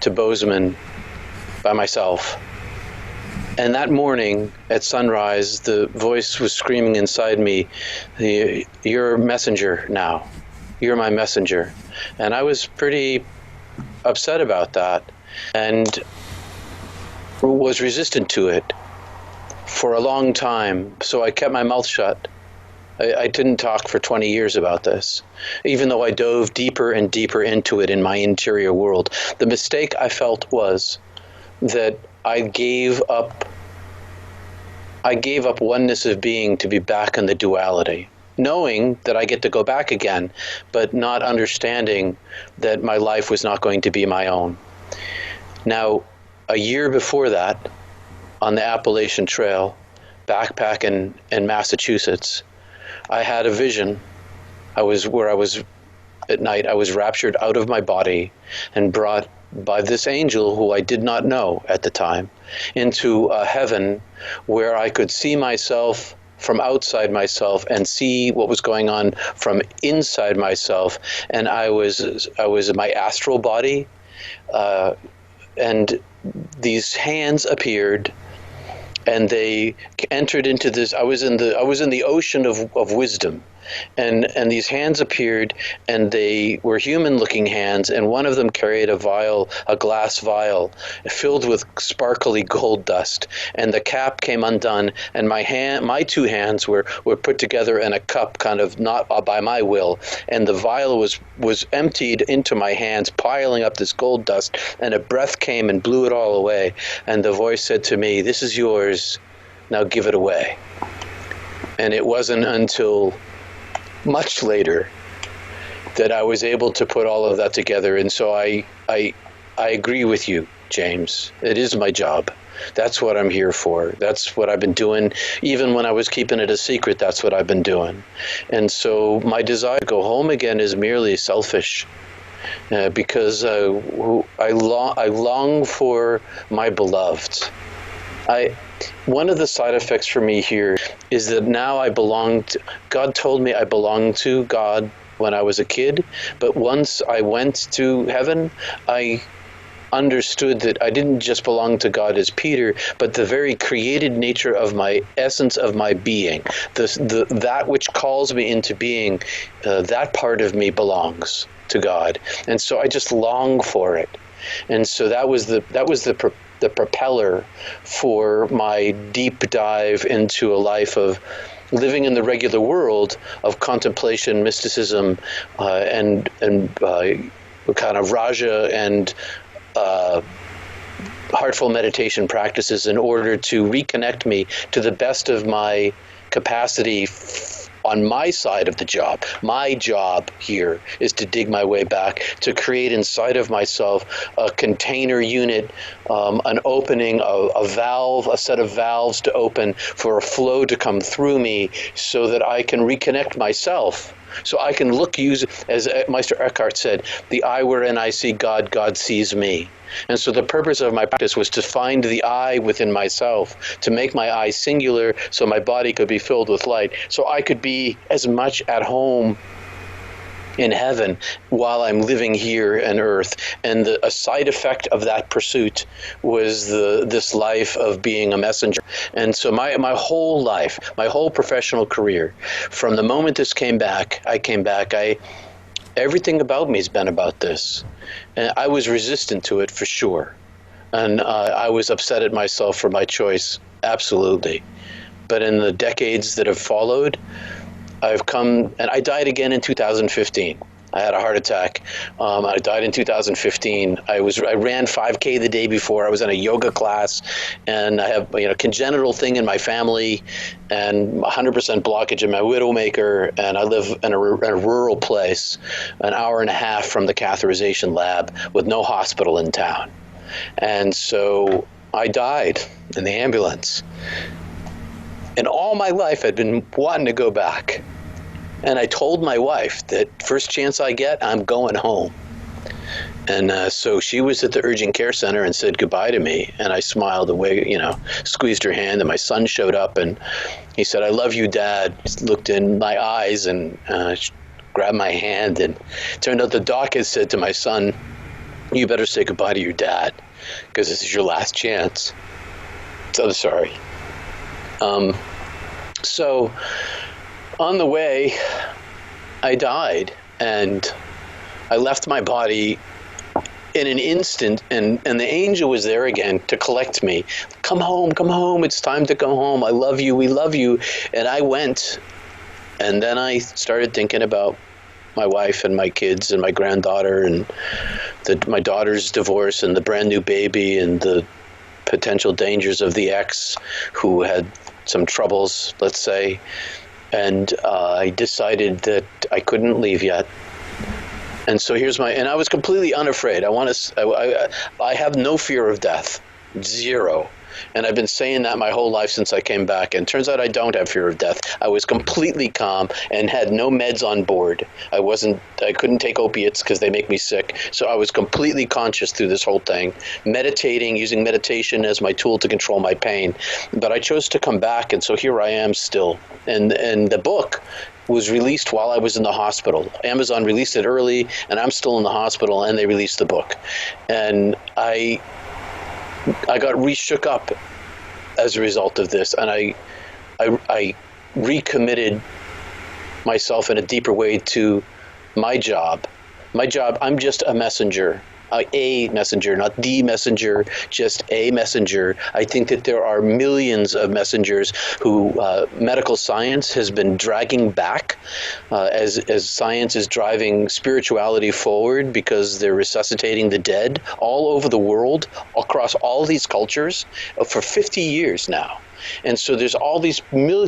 to Bozeman by myself. And that morning at sunrise, the voice was screaming inside me, "You're a messenger now. You're my messenger." And I was pretty upset about that and was resistant to it for a long time. So I kept my mouth shut. I didn't talk for 20 years about this, even though I dove deeper and deeper into it in my interior world. The mistake I felt was that I gave up oneness of being to be back in the duality, knowing that I get to go back again, but not understanding that my life was not going to be my own. Now, a year before that, on the Appalachian Trail, backpacking in Massachusetts, I had a vision. I was at night, I was raptured out of my body and brought by this angel who I did not know at the time into a heaven where I could see myself from outside myself and see what was going on from inside myself. And I was in my astral body, and these hands appeared, and they entered into this. I was in the ocean of wisdom. And these hands appeared, and they were human-looking hands, and one of them carried a glass vial filled with sparkly gold dust. And the cap came undone, and my two hands were put together in a cup, kind of not by my will. And the vial was emptied into my hands, piling up this gold dust. And a breath came and blew it all away. And the voice said to me, "This is yours. Now give it away." And it wasn't until much later that I was able to put all of that together. And so I agree with you, James. It is my job. That's what I'm here for. That's what I've been doing. Even when I was keeping it a secret, that's what I've been doing. And so my desire to go home again is merely selfish, because I long for my beloved. One of the side effects for me here is that now God told me I belonged to God when I was a kid, but once I went to heaven, I understood that I didn't just belong to God as Peter, but the very created nature of my essence of my being, that which calls me into being, that part of me belongs to God. And so I just long for it. And so that was the propeller for my deep dive into a life of living in the regular world of contemplation, mysticism, and kind of raja and heartful meditation practices in order to reconnect me to the best of my capacity on my side of the job. My job here is to dig my way back, to create inside of myself a container unit, an opening, a valve, a set of valves to open for a flow to come through me so that I can reconnect myself. So I can use, as Meister Eckhart said, the eye wherein I see God, God sees me. And so the purpose of my practice was to find the I within myself, to make my I singular so my body could be filled with light, so I could be as much at home in heaven while I'm living here on earth. And a side effect of that pursuit was this life of being a messenger. And so my whole life, my whole professional career, from the moment this came back, everything about me has been about this. And I was resistant to it for sure. And I was upset at myself for my choice, absolutely. But in the decades that have followed, I've come, and I died again in 2015. I had a heart attack. I died in 2015. I ran 5K the day before. I was in a yoga class, and I have congenital thing in my family, and 100% blockage in my widowmaker. And I live in a rural place, an hour and a half from the catheterization lab, with no hospital in town. And so I died in the ambulance. And all my life I'd been wanting to go back. And I told my wife that first chance I get, I'm going home. And so she was at the urgent care center and said goodbye to me. And I smiled away, squeezed her hand. And my son showed up and he said, "I love you, Dad." He looked in my eyes and grabbed my hand. And it turned out the doc had said to my son, "You better say goodbye to your dad because this is your last chance." So I'm sorry. So on the way, I died, and I left my body in an instant, and the angel was there again to collect me. Come home, it's time to come home. I love you, we love you. And I went, and then I started thinking about my wife and my kids and my granddaughter and my daughter's divorce and the brand new baby and the potential dangers of the ex who had some troubles, let's say. And I decided that I couldn't leave yet. And so and I was completely unafraid. I have no fear of death, zero. And I've been saying that my whole life since I came back. And it turns out I don't have fear of death. I was completely calm and had no meds on board. I couldn't take opiates because they make me sick. So I was completely conscious through this whole thing, meditating, using meditation as my tool to control my pain. But I chose to come back, and so here I am still. And the book was released while I was in the hospital. Amazon released it early, and I'm still in the hospital, and they released the book. And I got re-shook up as a result of this, and I recommitted myself in a deeper way to my job. I'm just a messenger. A messenger, not the messenger, just a messenger. I think that there are millions of messengers who medical science has been dragging back as science is driving spirituality forward because they're resuscitating the dead all over the world, across all these cultures for 50 years now. And so there's all these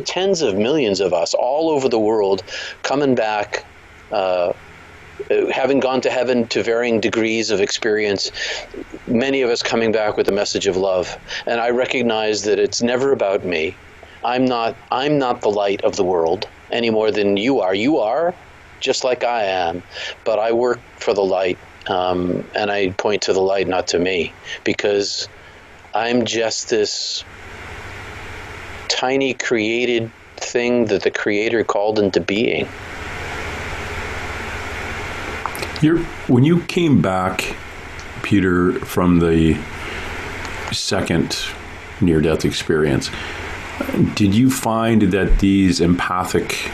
tens of millions of us all over the world coming back, having gone to heaven to varying degrees of experience, many of us coming back with a message of love. And I recognize that it's never about me. I'm not the light of the world any more than you are. You are, just like I am. But I work for the light, and I point to the light, not to me, because I'm just this tiny created thing that the Creator called into being. When you came back, Peter, from the second near-death experience, did you find that these empathic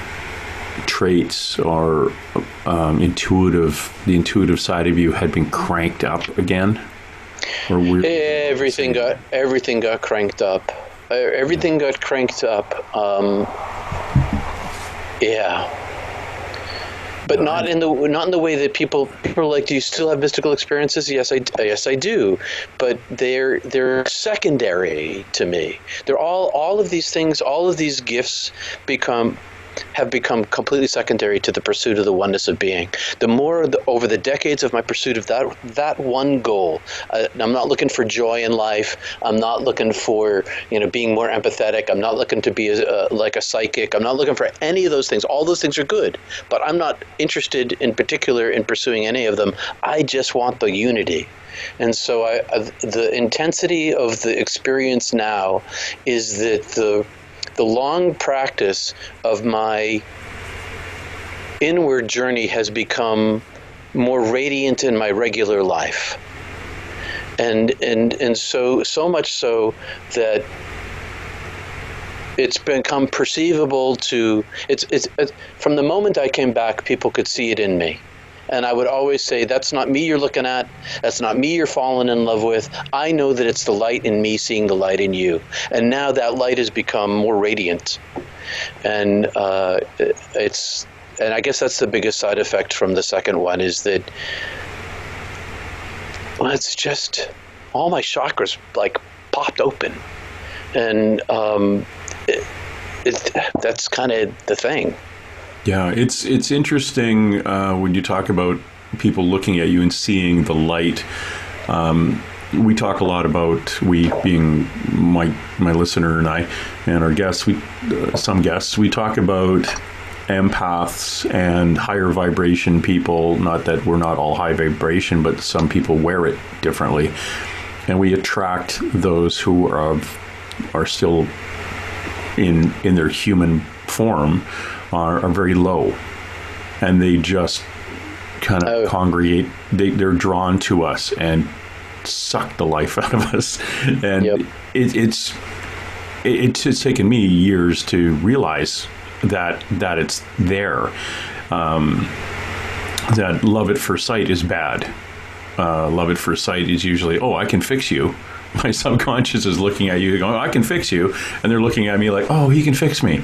traits or the intuitive side of you had been cranked up again? Or everything got cranked up. Everything got cranked up. Yeah. But not in the way that people are like, do you still have mystical experiences? Yes, I do. But they're secondary to me. They're all of these things, all of these gifts have become completely secondary to the pursuit of the oneness of being. Over the decades of my pursuit of that one goal, I'm not looking for joy in life. I'm not looking for being more empathetic. I'm not looking to be like a psychic. I'm not looking for any of those things. All those things are good, but I'm not interested in particular in pursuing any of them. I just want the unity. And so the intensity of the experience now is that the long practice of my inward journey has become more radiant in my regular life. And so much so that it's become perceivable to it's from the moment I came back, people could see it in me. And I would always say, that's not me you're looking at. That's not me you're falling in love with. I know that it's the light in me seeing the light in you. And now that light has become more radiant. And it's and I guess that's the biggest side effect from the second one, is that, well, it's just all my chakras like popped open, and that's kind of the thing. Yeah, it's interesting when you talk about people looking at you and seeing the light. We talk a lot about, we being my listener and I and our guests, some guests, we talk about empaths and higher vibration people. Not that we're not all high vibration, but some people wear it differently, and we attract those who are still in their human form, are very low, and they just kind of congregate. They're drawn to us and suck the life out of us, and it's taken me years to realize that it's there. That love at first sight is bad. Love at first sight is usually, I can fix you. My subconscious is looking at you going, I can fix you. And they're looking at me like, he can fix me.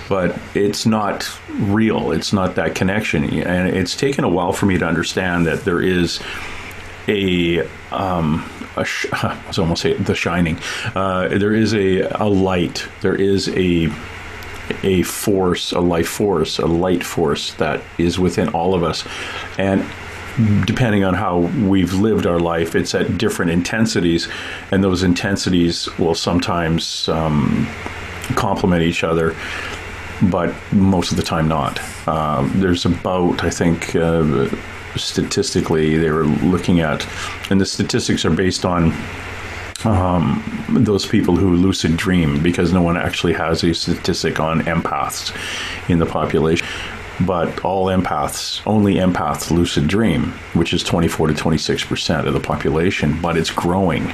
But it's not real. It's not that connection. And it's taken a while for me to understand that there is I was almost saying The Shining. There is a light. There is a force, a life force, a light force that is within all of us. And depending on how we've lived our life, it's at different intensities, and those intensities will sometimes complement each other, but most of the time not. There's about, I think, statistically they were looking at, and the statistics are based on those people who lucid dream, because no one actually has a statistic on empaths in the population. But only empaths lucid dream, which is 24 to 26% of the population, but it's growing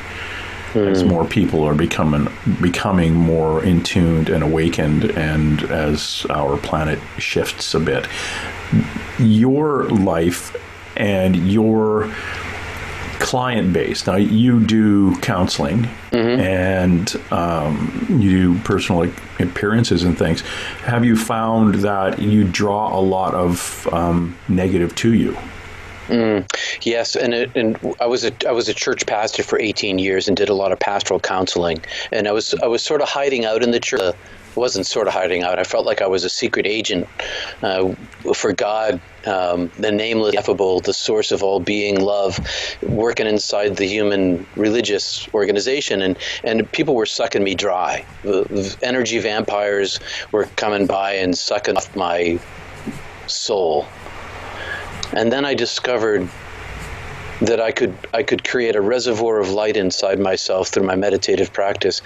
as more people are becoming more in tuned and awakened, and as our planet shifts a bit. Your life and your client base. Now, you do counseling and you do personal appearances and things. Have you found that you draw a lot of negative to you? Yes, and I was a church pastor for 18 years and did a lot of pastoral counseling, and I was sort of hiding out in the church. I wasn't sort of hiding out. I felt like I was a secret agent for God, the nameless, ineffable, the source of all being, love, working inside the human religious organization, and people were sucking me dry. The energy vampires were coming by and sucking off my soul. And then I discovered that I could create a reservoir of light inside myself through my meditative practice,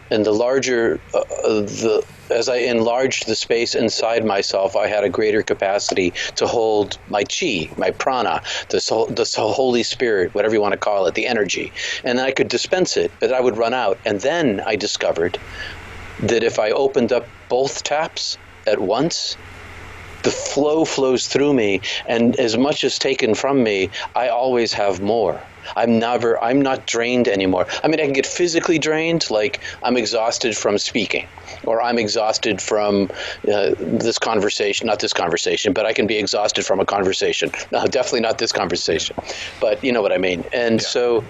and the larger, as I enlarged the space inside myself, I had a greater capacity to hold my chi, my prana, the Holy Spirit, whatever you want to call it, the energy. And I could dispense it, but I would run out. And then I discovered that if I opened up both taps at once, the flow flows through me, and as much is taken from me, I always have more. I'm not drained anymore. I mean, I can get physically drained, like I'm exhausted from speaking, or I'm exhausted from this conversation, not this conversation, but I can be exhausted from a conversation. No, definitely not this conversation, but you know what I mean. And so,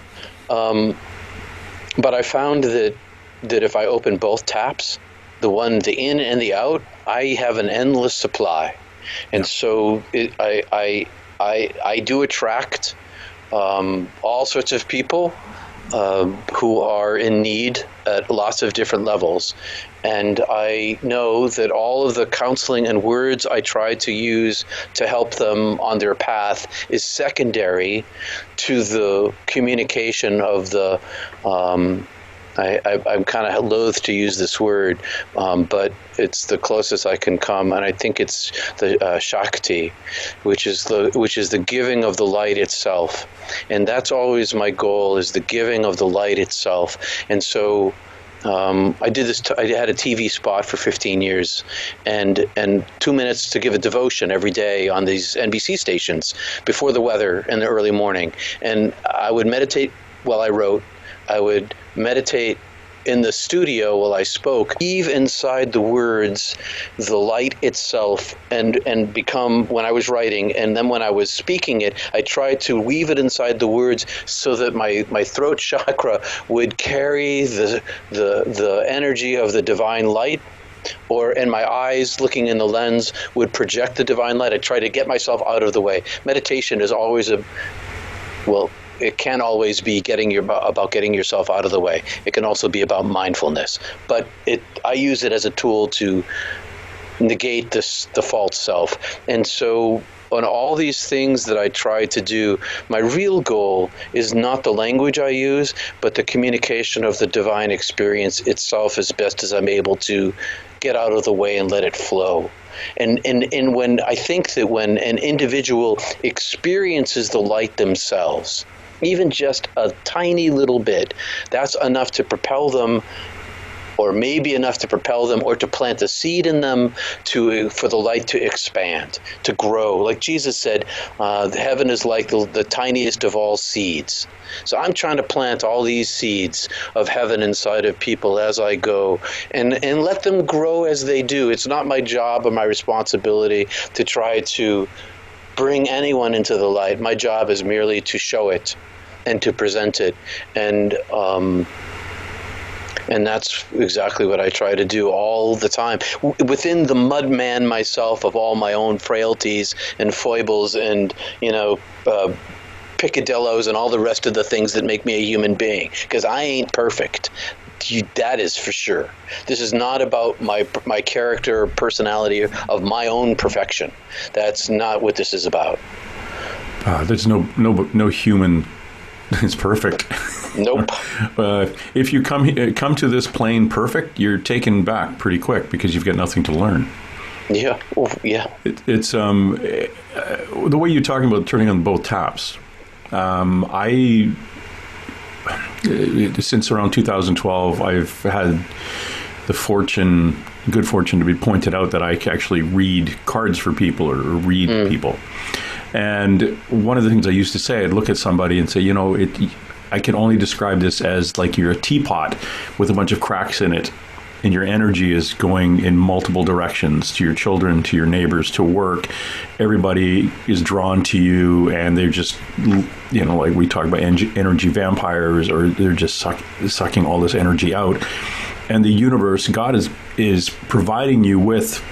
but I found that if I open both taps, the in and the out, I have an endless supply. And so I do attract all sorts of people who are in need at lots of different levels. And I know that all of the counseling and words I try to use to help them on their path is secondary to the communication of the I'm kind of loath to use this word, but it's the closest I can come, and I think it's the Shakti, which is the giving of the light itself, and that's always my goal, is the giving of the light itself. And so I did this. I had a TV spot for 15 years, and 2 minutes to give a devotion every day on these NBC stations before the weather in the early morning, and I would meditate while I wrote. I would meditate in the studio while I spoke, weave inside the words the light itself, and become, when I was writing, and then when I was speaking it, I tried to weave it inside the words so that my throat chakra would carry the energy of the divine light, and my eyes looking in the lens would project the divine light. I try to get myself out of the way. Meditation is always it can always be about getting yourself out of the way. It can also be about mindfulness. But I use it as a tool to negate the false self. And so on all these things that I try to do, my real goal is not the language I use, but the communication of the divine experience itself as best as I'm able to get out of the way and let it flow. And when I think that when an individual experiences the light themselves, even just a tiny little bit, that's enough to propel them, or maybe enough to propel them, or to plant a seed in them for the light to expand, to grow. Like Jesus said, heaven is like the tiniest of all seeds. So I'm trying to plant all these seeds of heaven inside of people as I go, and let them grow as they do. It's not my job or my responsibility to try to bring anyone into the light. My job is merely to show it and to present it. And that's exactly what I try to do all the time. Within the mud man myself of all my own frailties and foibles and, picadillos and all the rest of the things that make me a human being. Because I ain't perfect. That is for sure. This is not about my character or personality of my own perfection. That's not what this is about. There's no human is perfect. Nope. If you come to this plane perfect, you're taken back pretty quick because you've got nothing to learn. Yeah. Well, yeah. It's the way you're talking about turning on both taps. Since around 2012, I've had the good fortune to be pointed out that I can actually read cards for people or read people. And one of the things I used to say, I'd look at somebody and say, I can only describe this as like you're a teapot with a bunch of cracks in it, and your energy is going in multiple directions to your children, to your neighbors, to work. Everybody is drawn to you, and they're just, like we talk about energy vampires, or they're just sucking all this energy out. And the universe, God is providing you with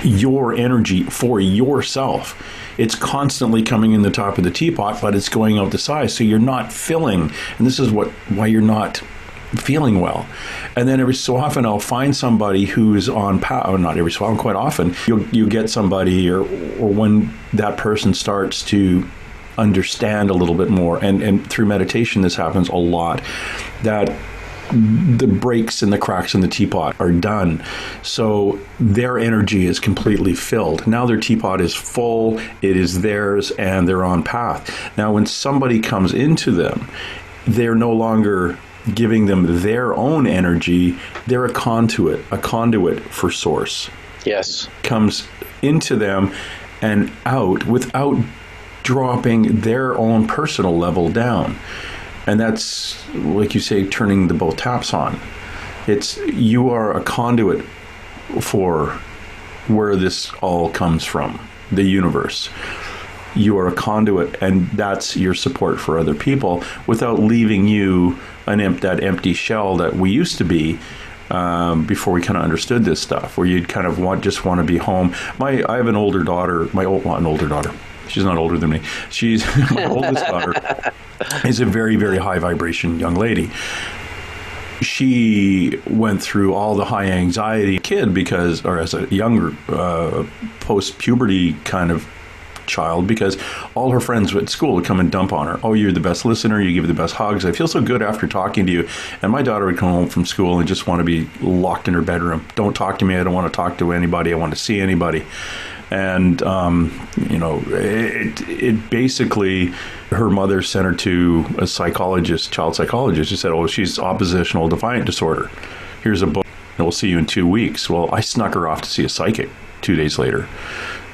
your energy for yourself. It's constantly coming in the top of the teapot, but it's going out the side, so you're not filling. And this is why you're not feeling well. And then every so often I'll find somebody who's on power. Not every so often, quite often you get somebody, or when that person starts to understand a little bit more, and through meditation this happens a lot, that the breaks and the cracks in the teapot are done. So their energy is completely filled. Now their teapot is full, it is theirs, and they're on path. Now when somebody comes into them, they're no longer giving them their own energy. They're a conduit for source. Yes. Comes into them and out without dropping their own personal level down. And that's, like you say, turning the both taps on. You are a conduit for where this all comes from, the universe. You are a conduit, and that's your support for other people without leaving you that empty shell that we used to be before we kind of understood this stuff, where you'd kind of just want to be home. I have an older daughter. An older daughter. She's not older than me. She's my oldest daughter is a very, very high vibration young lady. She went through all the high anxiety as a younger post-puberty kind of child, because all her friends at school would come and dump on her. Oh, you're the best listener. You give the best hugs. I feel so good after talking to you. And my daughter would come home from school and just want to be locked in her bedroom. Don't talk to me. I don't want to talk to anybody. I want to see anybody. And, it basically, her mother sent her to a child psychologist, who said, oh, she's oppositional defiant disorder. Here's a book, and we'll see you in 2 weeks. Well, I snuck her off to see a psychic 2 days later.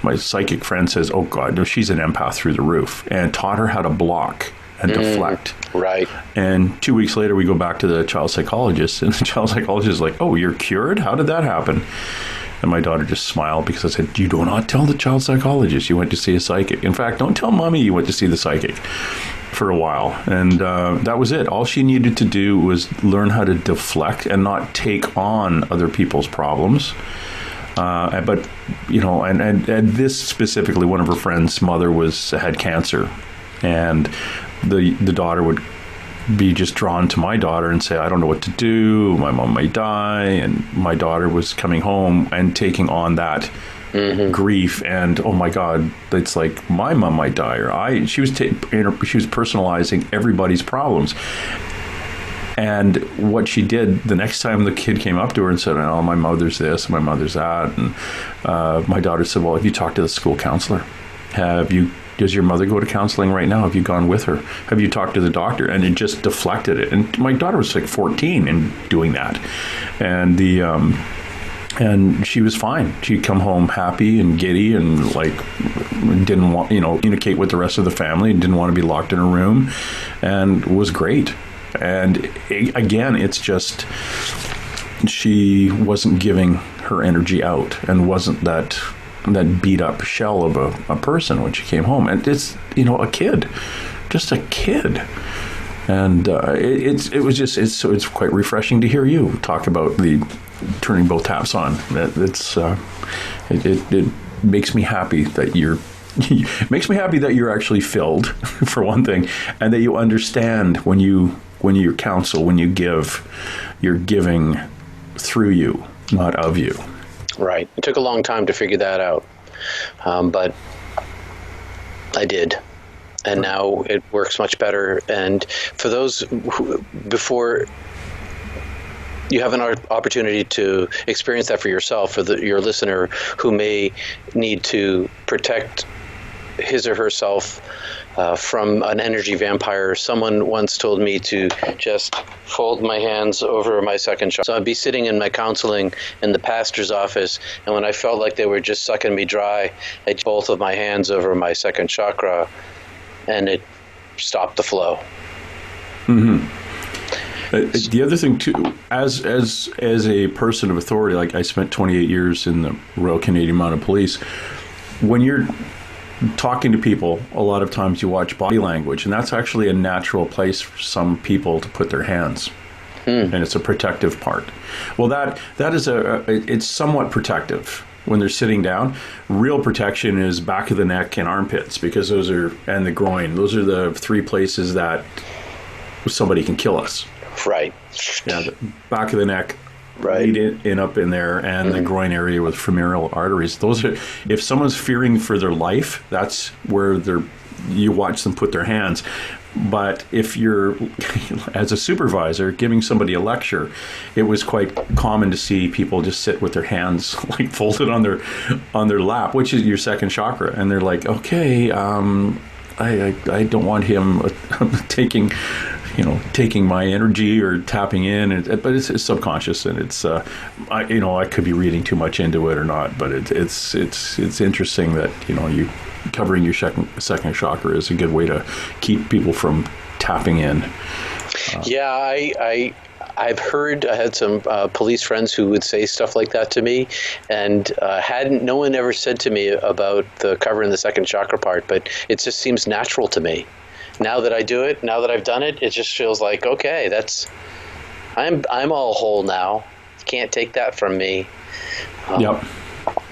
My psychic friend says, oh, God, no, she's an empath through the roof, and taught her how to block and deflect. Right. And 2 weeks later, we go back to the child psychologist, and the child psychologist is like, "Oh, you're cured? How did that happen?" And my daughter just smiled because I said, "You do not tell the child psychologist you went to see a psychic. In fact, don't tell mommy you went to see the psychic," for a while. And that was it. All she needed to do was learn how to deflect and not take on other people's problems. But, you know, and this specifically, one of her friends' mother had cancer. And the daughter would be just drawn to my daughter and say, "I don't know what to do. My mom may die." And my daughter was coming home and taking on that grief, and oh my God, it's like my mom might die, or she was personalizing everybody's problems. And what she did the next time the kid came up to her and said, "Oh, my mother's this, my mother's that," and my daughter said, "Well, have you talked to the school counselor? Does your mother go to counseling right now? Have you gone with her? Have you talked to the doctor?" And it just deflected it. And my daughter was like 14 and doing that. And and she was fine. She'd come home happy and giddy and like didn't want, communicate with the rest of the family, didn't want to be locked in a room, and was great. And again, it's just she wasn't giving her energy out and wasn't that beat up shell of a person when she came home. And it's, a kid, just a kid. And it's quite refreshing to hear you talk about the turning both taps on. It makes me happy that you're actually filled, for one thing, and that you understand when you counsel, when you give, you're giving through you, not of you. Right. It took a long time to figure that out, but I did. And now it works much better. And for those who, before you have an opportunity to experience that for yourself, for your listener who may need to protect his or herself from an energy vampire, someone once told me to just fold my hands over my second chakra. So I'd be sitting in my counseling in the pastor's office, and when I felt like they were just sucking me dry, I'd both of my hands over my second chakra, and it stopped the flow. Mm-hmm. The other thing too, as a person of authority, like I spent 28 years in the Royal Canadian Mounted Police, when you're talking to people, a lot of times you watch body language, and that's actually a natural place for some people to put their hands. And it's a protective part. Well, that is it's somewhat protective when they're sitting down. Real protection is back of the neck and armpits, because and the groin. Those are the three places that somebody can kill us. Right. Yeah, the back of the neck, right, in up in there, and the groin area with femoral arteries. Those are, if someone's fearing for their life, that's where you watch them put their hands. But if you're, as a supervisor, giving somebody a lecture, it was quite common to see people just sit with their hands like folded on their lap, which is your second chakra, and they're like, okay, I don't want him taking my energy or tapping in, but it's subconscious, and it's I could be reading too much into it or not, but it's interesting that you covering your second chakra is a good way to keep people from tapping in. I've heard, I had some police friends who would say stuff like that to me, and no one ever said to me about the covering the second chakra part, but it just seems natural to me. Now that I do it, now that I've done it, it just feels like, okay, I'm all whole now. You can't take that from me. Yep.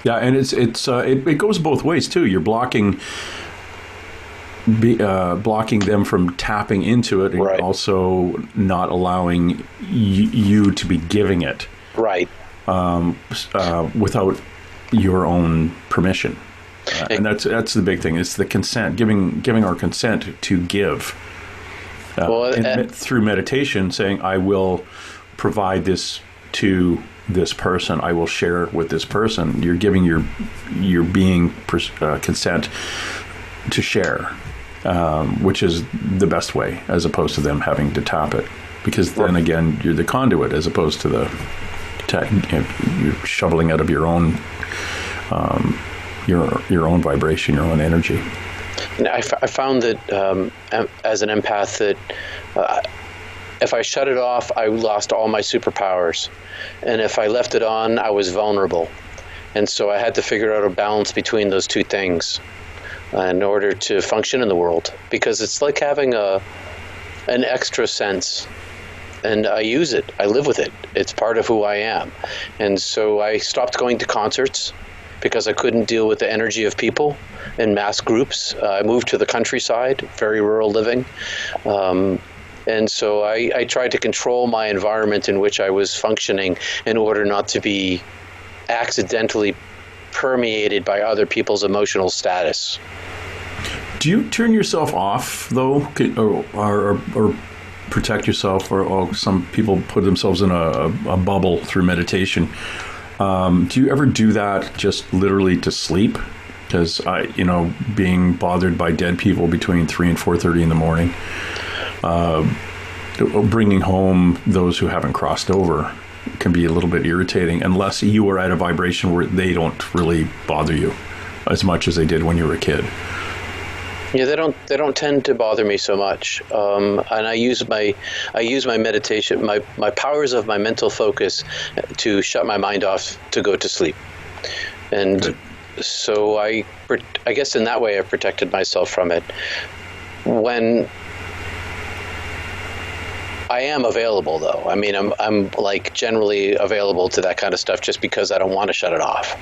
Yeah, and it goes both ways too. You're blocking them from tapping into it, and right, also not allowing you to be giving it, right, without your own permission. And that's the big thing. It's the consent, giving our consent to give. Through meditation, saying, I will provide this to this person, I will share with this person. You're giving your being consent to share, which is the best way, as opposed to them having to tap it. Because then again, you're the conduit, as opposed to you're shoveling out of your own your own vibration, your own energy. I found that as an empath that if I shut it off, I lost all my superpowers. And if I left it on, I was vulnerable. And so I had to figure out a balance between those two things in order to function in the world. Because it's like having an extra sense. And I use it. I live with it. It's part of who I am. And so I stopped going to concerts because I couldn't deal with the energy of people in mass groups. I moved to the countryside, very rural living. And so I tried to control my environment in which I was functioning in order not to be accidentally permeated by other people's emotional status. Do you turn yourself off, though, or protect yourself? Or some people put themselves in a bubble through meditation. Do you ever do that just literally to sleep? Because being bothered by dead people between 3 and 4:30 in the morning, bringing home those who haven't crossed over can be a little bit irritating, unless you are at a vibration where they don't really bother you as much as they did when you were a kid. Yeah, they don't tend to bother me so much, and I use my meditation, my powers of my mental focus to shut my mind off to go to sleep, and Good. So I guess in that way I protected myself from it. When I am available, though, I mean, I'm like generally available to that kind of stuff just because I don't want to shut it off.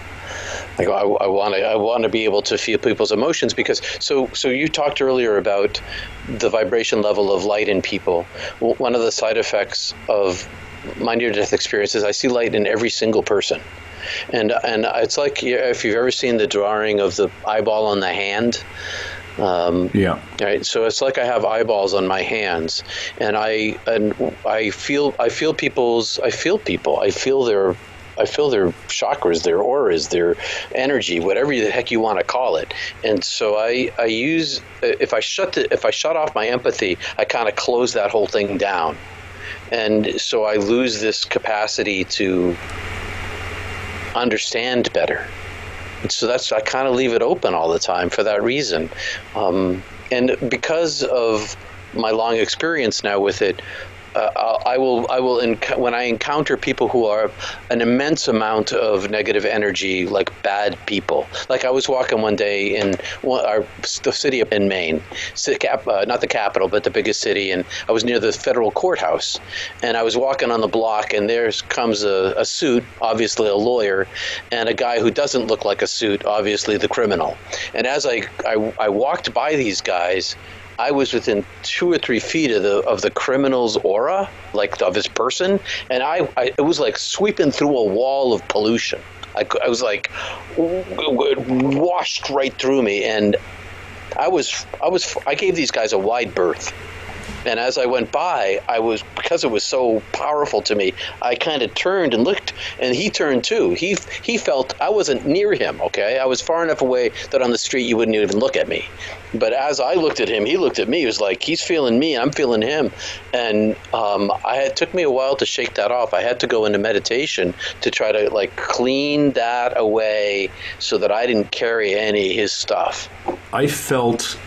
Like I want to be able to feel people's emotions because so you talked earlier about the vibration level of light in people. One of the side effects of my near-death experience is I see light in every single person, and it's like if you've ever seen the drawing of the eyeball on the hand. Yeah. Right. So it's like I have eyeballs on my hands, and I feel people. I feel their chakras, their auras, their energy, whatever the heck you want to call it. And so I use if I shut off my empathy, I kind of close that whole thing down, and so I lose this capacity to understand better. And so I kind of leave it open all the time for that reason, and because of my long experience now with it. When I encounter people who are an immense amount of negative energy, like bad people. Like I was walking one day in the city in Maine, not the capital, but the biggest city, and I was near the federal courthouse. And I was walking on the block, and there comes a suit, obviously a lawyer, and a guy who doesn't look like a suit, obviously the criminal. And as I walked by these guys, I was within 2 or 3 feet of the criminal's aura, like of his person, and it was like sweeping through a wall of pollution. I was like washed right through me, and I gave these guys a wide berth. And as I went by, because it was so powerful to me, I kind of turned and looked, and he turned too. He felt I wasn't near him, okay? I was far enough away that on the street you wouldn't even look at me. But as I looked at him, he looked at me. It was like he's feeling me, I'm feeling him. And it took me a while to shake that off. I had to go into meditation to try to like clean that away so that I didn't carry any of his stuff. I felt...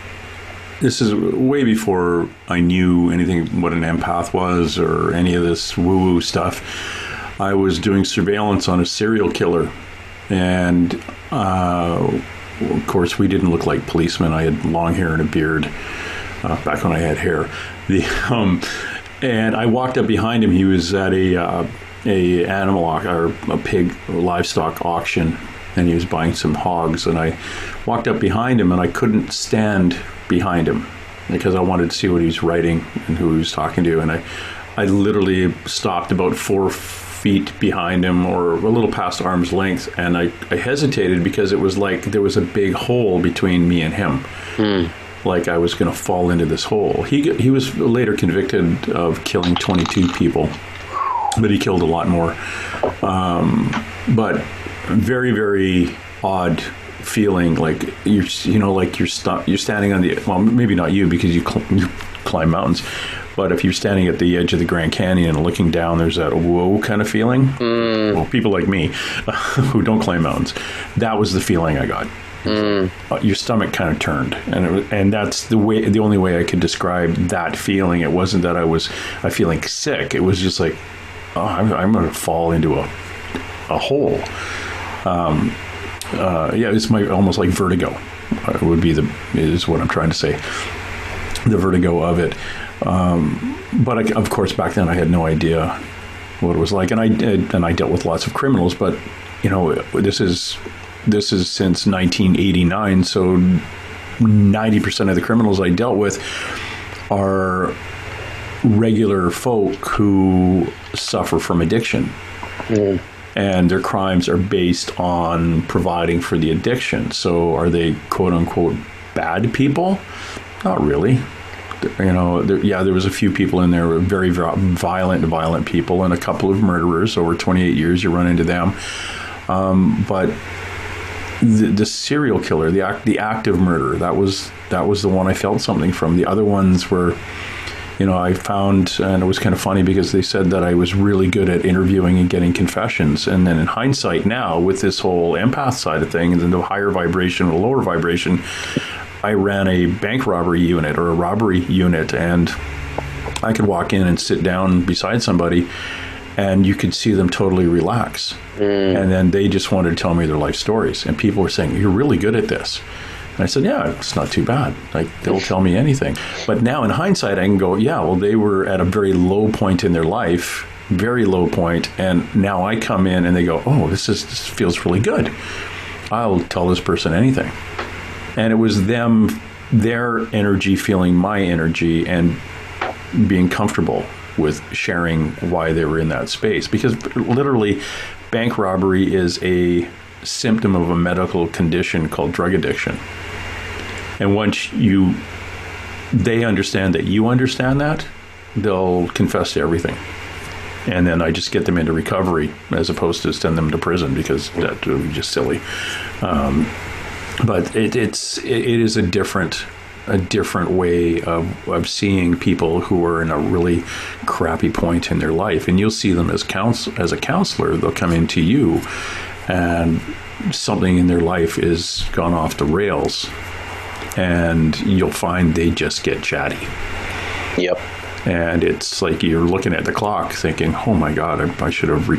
This is way before I knew anything what an empath was or any of this woo-woo stuff. I was doing surveillance on a serial killer. And, of course, we didn't look like policemen. I had long hair and a beard back when I had hair. And I walked up behind him. He was at a animal or a pig or livestock auction, and he was buying some hogs. And I walked up behind him, and I couldn't stand behind him because I wanted to see what he was writing and who he was talking to, and I literally stopped about 4 feet behind him or a little past arm's length, and I hesitated because it was like there was a big hole between me and him. Like I was going to fall into this hole. He was later convicted of killing 22 people, but he killed a lot more. But very, very odd feeling, like you're standing on the, well, maybe not you because you climb mountains, but if you're standing at the edge of the Grand Canyon and looking down, there's that whoa kind of feeling. Well, people like me who don't climb mountains, that was the feeling I got. Your stomach kind of turned, and that's the only way I could describe that feeling. It wasn't that I feeling sick. It was just like, oh, I'm going to fall into a hole. It's almost like vertigo. Is what I'm trying to say. The vertigo of it. But of course, back then I had no idea what it was like, and I dealt with lots of criminals. But this is since 1989, so 90% of the criminals I dealt with are regular folk who suffer from addiction. And their crimes are based on providing for the addiction. So are they quote unquote bad people? Not really. There was a few people in there who were very violent people, and a couple of murderers. Over 28 years, you run into them. But the serial killer, the active murderer, that was the one I felt something from. The other ones were, I found, and it was kind of funny because they said that I was really good at interviewing and getting confessions. And then in hindsight now, with this whole empath side of things and the higher vibration or lower vibration, I ran a bank robbery unit or a robbery unit, and I could walk in and sit down beside somebody, and you could see them totally relax. And then they just wanted to tell me their life stories. And people were saying, "You're really good at this." And I said, "Yeah, it's not too bad. Like, they'll tell me anything." But now in hindsight, I can go, yeah, well, they were at a very low point in their life, very low point. And now I come in and they go, "Oh, this feels really good. I'll tell this person anything." And it was them, their energy feeling my energy and being comfortable with sharing why they were in that space. Because literally, bank robbery is a symptom of a medical condition called drug addiction. And once they understand that you understand that, they'll confess to everything. And then I just get them into recovery as opposed to send them to prison, because that would be just silly. But it is a different way of seeing people who are in a really crappy point in their life. And you'll see them as a counselor. They'll come into you and something in their life is gone off the rails, and you'll find they just get chatty. Yep. And it's like you're looking at the clock thinking, oh my God, I should have,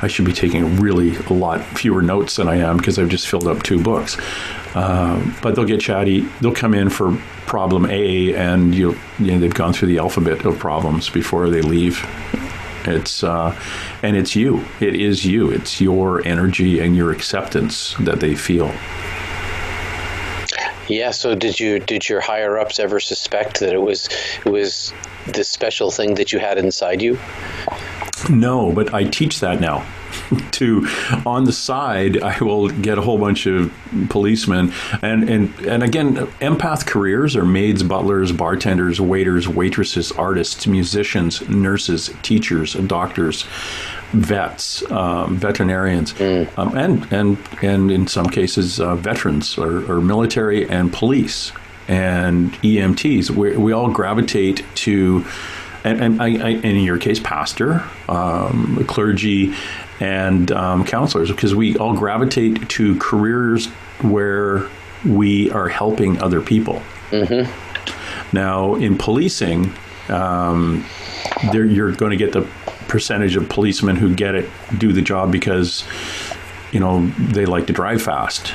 I should be taking a lot fewer notes than I am, because I've just filled up 2 books. But they'll get chatty. They'll come in for problem A, and they've gone through the alphabet of problems before they leave. And it's you. It is you. It's your energy and your acceptance that they feel. Yeah. So did your higher ups ever suspect that it was this special thing that you had inside you? No, but I teach that now. On the side, I will get a whole bunch of policemen, and again, empath careers are maids, butlers, bartenders, waiters, waitresses, artists, musicians, nurses, teachers, doctors, vets, veterinarians, and in some cases veterans or military and police and EMTs. We all gravitate to, and in your case, pastor, clergy, and counselors, because we all gravitate to careers where we are helping other people. Mm-hmm. Now, in policing, you're going to get the percentage of policemen who do the job because, they like to drive fast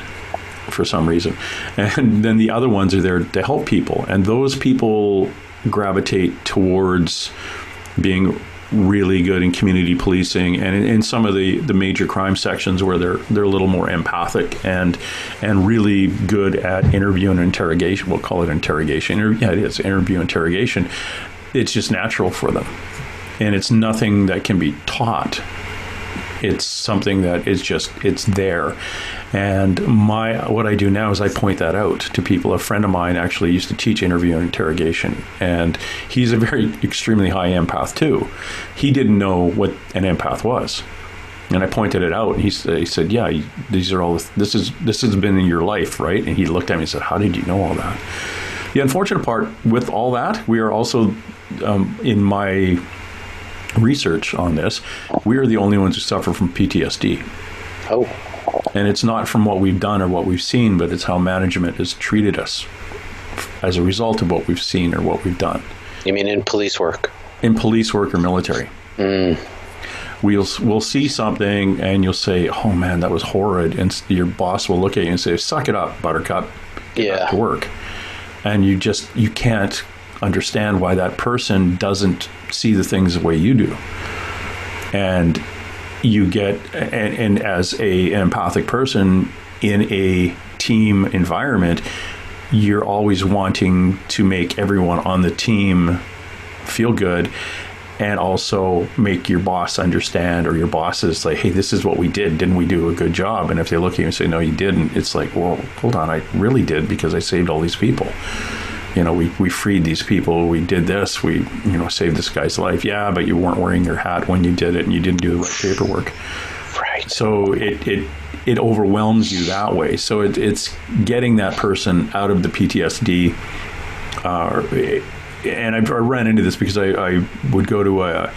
for some reason. And then the other ones are there to help people. And those people gravitate towards being really good in community policing, and in some of the major crime sections where they're a little more empathic and really good at interview and interrogation. We'll call it interrogation. Yeah, it is interview interrogation. It's just natural for them, and it's nothing that can be taught. It's something that is just, it's there. And what I do now is I point that out to people. A friend of mine actually used to teach interview and interrogation, and he's a very extremely high empath too. He didn't know what an empath was. And I pointed it out, and he said, yeah, this has been in your life, right? And he looked at me and said, how did you know all that? The unfortunate part with all that, we are also, in my research on this, we are the only ones who suffer from PTSD. Oh. And it's not from what we've done or what we've seen, but it's how management has treated us as a result of what we've seen or what we've done. You mean in police work? In police work or military. We'll see something and you'll say, oh man, that was horrid. And your boss will look at you and say, suck it up, buttercup. Get back to work. And you can't understand why that person doesn't see the things the way you do. And you get, and as an empathic person in a team environment, you're always wanting to make everyone on the team feel good, and also make your boss understand, or your bosses like, hey, this is what we did. Didn't we do a good job? And if they look at you and say, no, you didn't, it's like, well, hold on, I really did, because I saved all these people. We freed these people. We did this. We, saved this guy's life. Yeah, but you weren't wearing your hat when you did it, and you didn't do the right paperwork. Right. So it overwhelms you that way. So it's getting that person out of the PTSD. And I ran into this because I would go to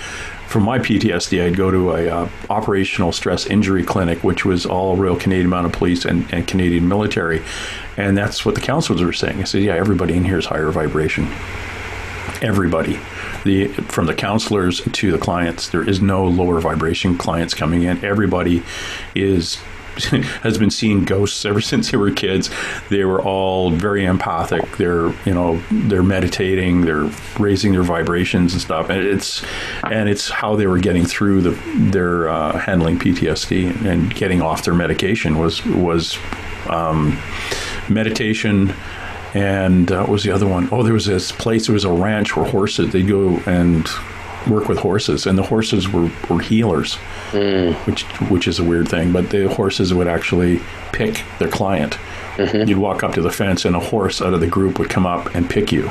for my PTSD, I'd go to a operational stress injury clinic, which was all Royal Canadian Mounted Police and Canadian military. And that's what the counselors were saying. I said, yeah, everybody in here is higher vibration. Everybody. From the counselors to the clients, there is no lower vibration clients coming in. Everybody has been seeing ghosts ever since they were kids. They were all very empathic. They're meditating, they're raising their vibrations and stuff. And it's how they were getting through their handling PTSD and getting off their medication was meditation. And what was the other one? Oh, there was this place, there was a ranch where horses, they go and work with horses, and the horses were healers, which is a weird thing, but the horses would actually pick their client. You'd walk up to the fence and a horse out of the group would come up and pick you,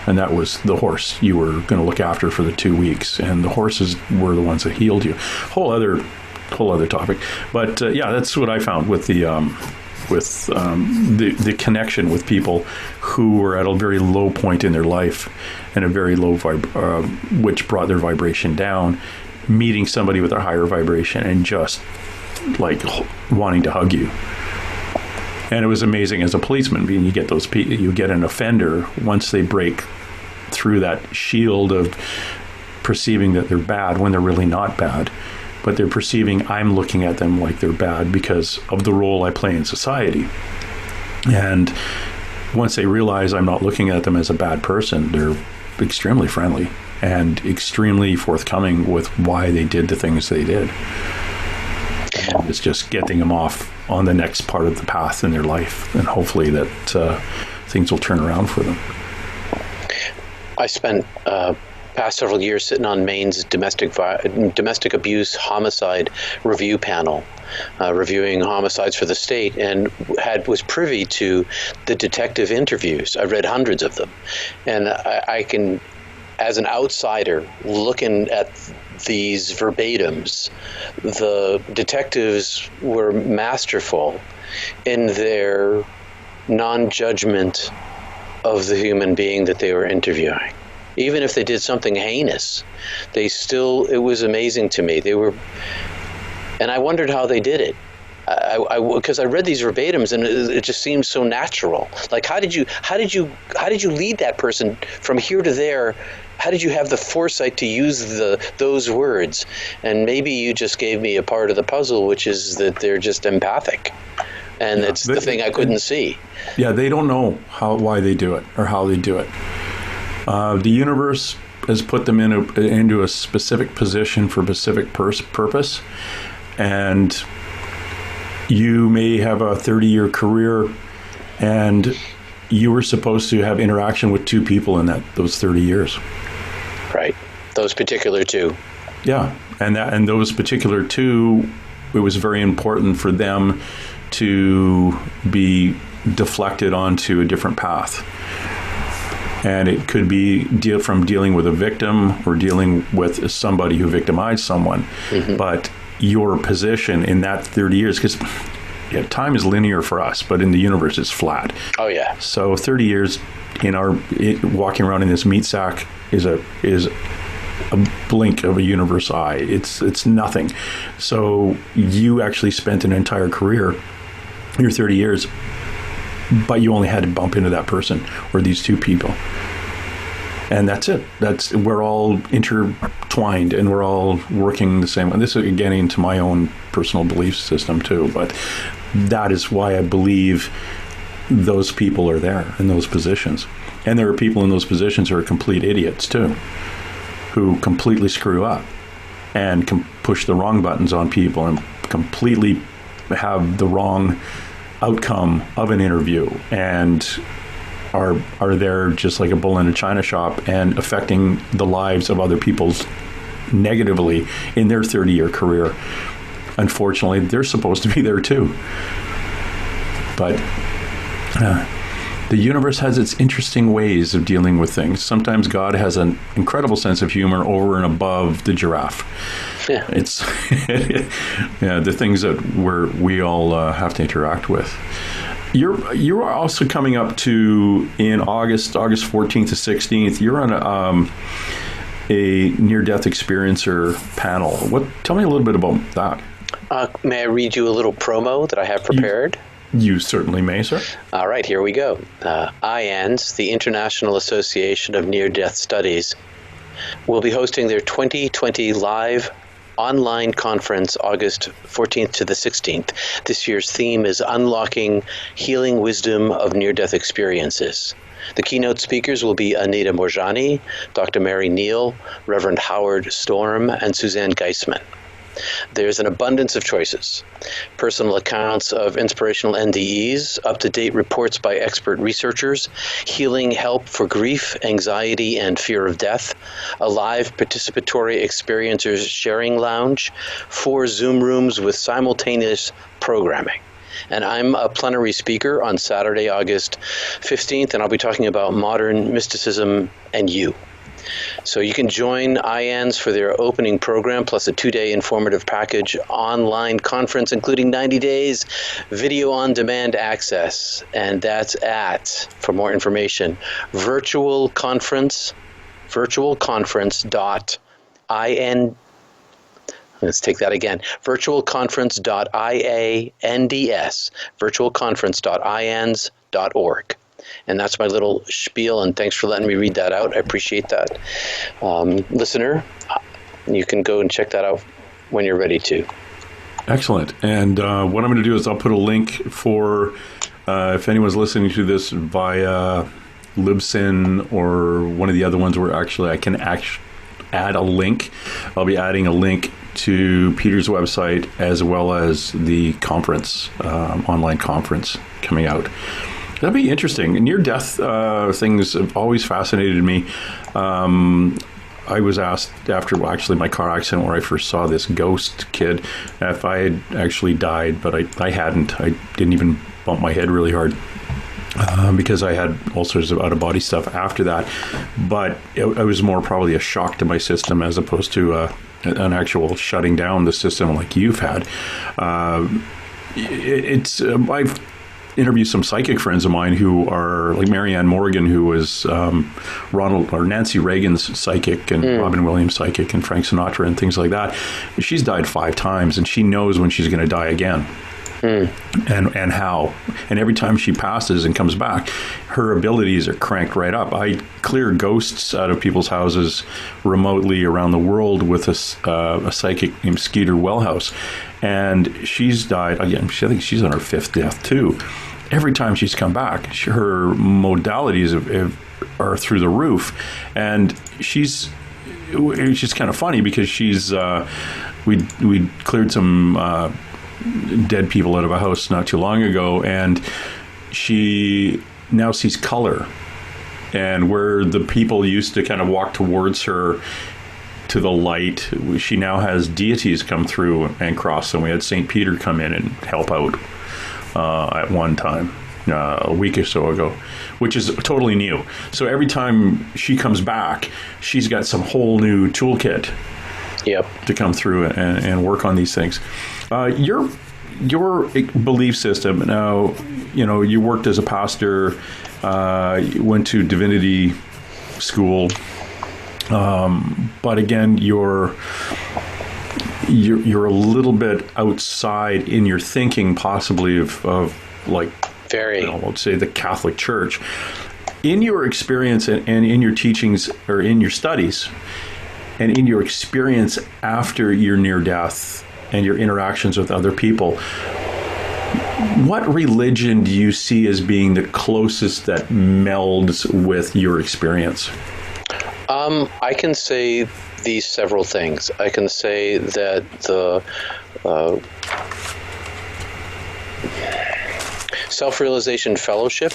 and that was the horse you were going to look after for the 2 weeks, and the horses were the ones that healed you. Whole other topic, but yeah, that's what I found with the connection with people who were at a very low point in their life and a very low which brought their vibration down, meeting somebody with a higher vibration and just like wanting to hug you. And it was amazing as a policeman, being you get those people, you get an offender, once they break through that shield of perceiving that they're bad when they're really not bad, but they're perceiving I'm looking at them like they're bad because of the role I play in society. And once they realize I'm not looking at them as a bad person, they're extremely friendly and extremely forthcoming with why they did the things they did. And it's just getting them off on the next part of the path in their life, and hopefully that things will turn around for them. I spent past several years sitting on Maine's domestic abuse homicide review panel, reviewing homicides for the state, and was privy to the detective interviews. I read hundreds of them, and I can, as an outsider looking at these verbatims, the detectives were masterful in their non-judgment of the human being that they were interviewing. Even if they did something heinous, it was amazing to me. And I wondered how they did it. Because I read these verbatims and it just seemed so natural. Like, how did you lead that person from here to there? How did you have the foresight to use those words? And maybe you just gave me a part of the puzzle, which is that they're just empathic. And it's the thing I couldn't see. Yeah, they don't know why they do it or how they do it. The universe has put them into a specific position for a specific purpose. And you may have a 30-year career, and you were supposed to have interaction with two people in those 30 years. Right. Those particular two. Yeah. And those particular two, it was very important for them to be deflected onto a different path. And it could be from dealing with a victim or dealing with somebody who victimized someone. Mm-hmm. But your position in that 30 years, because time is linear for us, but in the universe it's flat. Oh, yeah. So 30 years walking around in this meat sack is a blink of a universe eye. It's nothing. So you actually spent an entire career, your 30 years, but you only had to bump into that person or these two people. And that's it. We're all intertwined and we're all working the same way. This is getting into my own personal belief system too, but that is why I believe those people are there in those positions. And there are people in those positions who are complete idiots too, who completely screw up and can push the wrong buttons on people and completely have the wrong outcome of an interview and are there just like a bull in a china shop and affecting the lives of other people negatively in their 30-year career. Unfortunately, they're supposed to be there too. But the universe has its interesting ways of dealing with things. Sometimes God has an incredible sense of humor over and above the giraffe. Yeah. It's the things that we all have to interact with. You are also coming up to in August 14th to 16th. You're on a near-death experiencer panel. Tell me a little bit about that. May I read you a little promo that I have prepared? You certainly may, sir. All right, here we go. IANS, the International Association of Near-Death Studies, will be hosting their 2020 live online conference August 14th to the 16th. This year's theme is Unlocking Healing Wisdom of Near-Death Experiences. The keynote speakers will be Anita Morjani, Dr. Mary Neal, Reverend Howard Storm, and Suzanne Geisman. There's an abundance of choices. Personal accounts of inspirational NDEs, up-to-date reports by expert researchers, healing help for grief, anxiety, and fear of death, a live participatory experiencers sharing lounge, 4 Zoom rooms with simultaneous programming. And I'm a plenary speaker on Saturday, August 15th, and I'll be talking about modern mysticism and you. So you can join IANS for their opening program, plus a 2-day informative package online conference, including 90 days video on-demand access. And that's for more information, virtualconference.in. Let's take that again. virtualconference.iands, virtualconference.iands.org. And that's my little spiel, and thanks for letting me read that out. I appreciate that. Listener, you can go and check that out when you're ready to. Excellent. And what I'm going to do is I'll put a link for, if anyone's listening to this via Libsyn or one of the other ones where actually I can add a link. I'll be adding a link to Peter's website as well as the conference, online conference coming out. That'd be interesting. Near-death things have always fascinated me. I was asked after my car accident where I first saw this ghost kid if I had actually died, but I hadn't. I didn't even bump my head really hard because I had all sorts of out-of-body stuff after that. But it was more probably a shock to my system as opposed to an actual shutting down the system like you've had. I've interviewed some psychic friends of mine who are like Marianne Morgan, who was Ronald or Nancy Reagan's psychic, and Robin Williams' psychic, and Frank Sinatra and things like that. She's died 5 times, and she knows when she's going to die again. And how. And every time she passes and comes back, her abilities are cranked right up. I clear ghosts out of people's houses remotely around the world with a psychic named Skeeter Wellhouse. And she's died, again, I think she's on her 5th death too. Every time she's come back, her modalities are through the roof. And it's just kind of funny because we cleared some dead people out of a house not too long ago, and she now sees color, and where the people used to kind of walk towards her to the light, she now has deities come through and cross them. We had St. Peter come in and help out at one time a week or so ago, which is totally new. So every time she comes back, she's got some whole new toolkit to come through and work on these things. Your belief system. Now, you worked as a pastor, you went to divinity school, But again, you're a little bit outside in your thinking, possibly of like, very, let's say the Catholic Church. In your experience and in your teachings or in your studies and in your experience after your near death and your interactions with other people, what religion do you see as being the closest that melds with your experience? I can say these several things. I can say that the Self-Realization Fellowship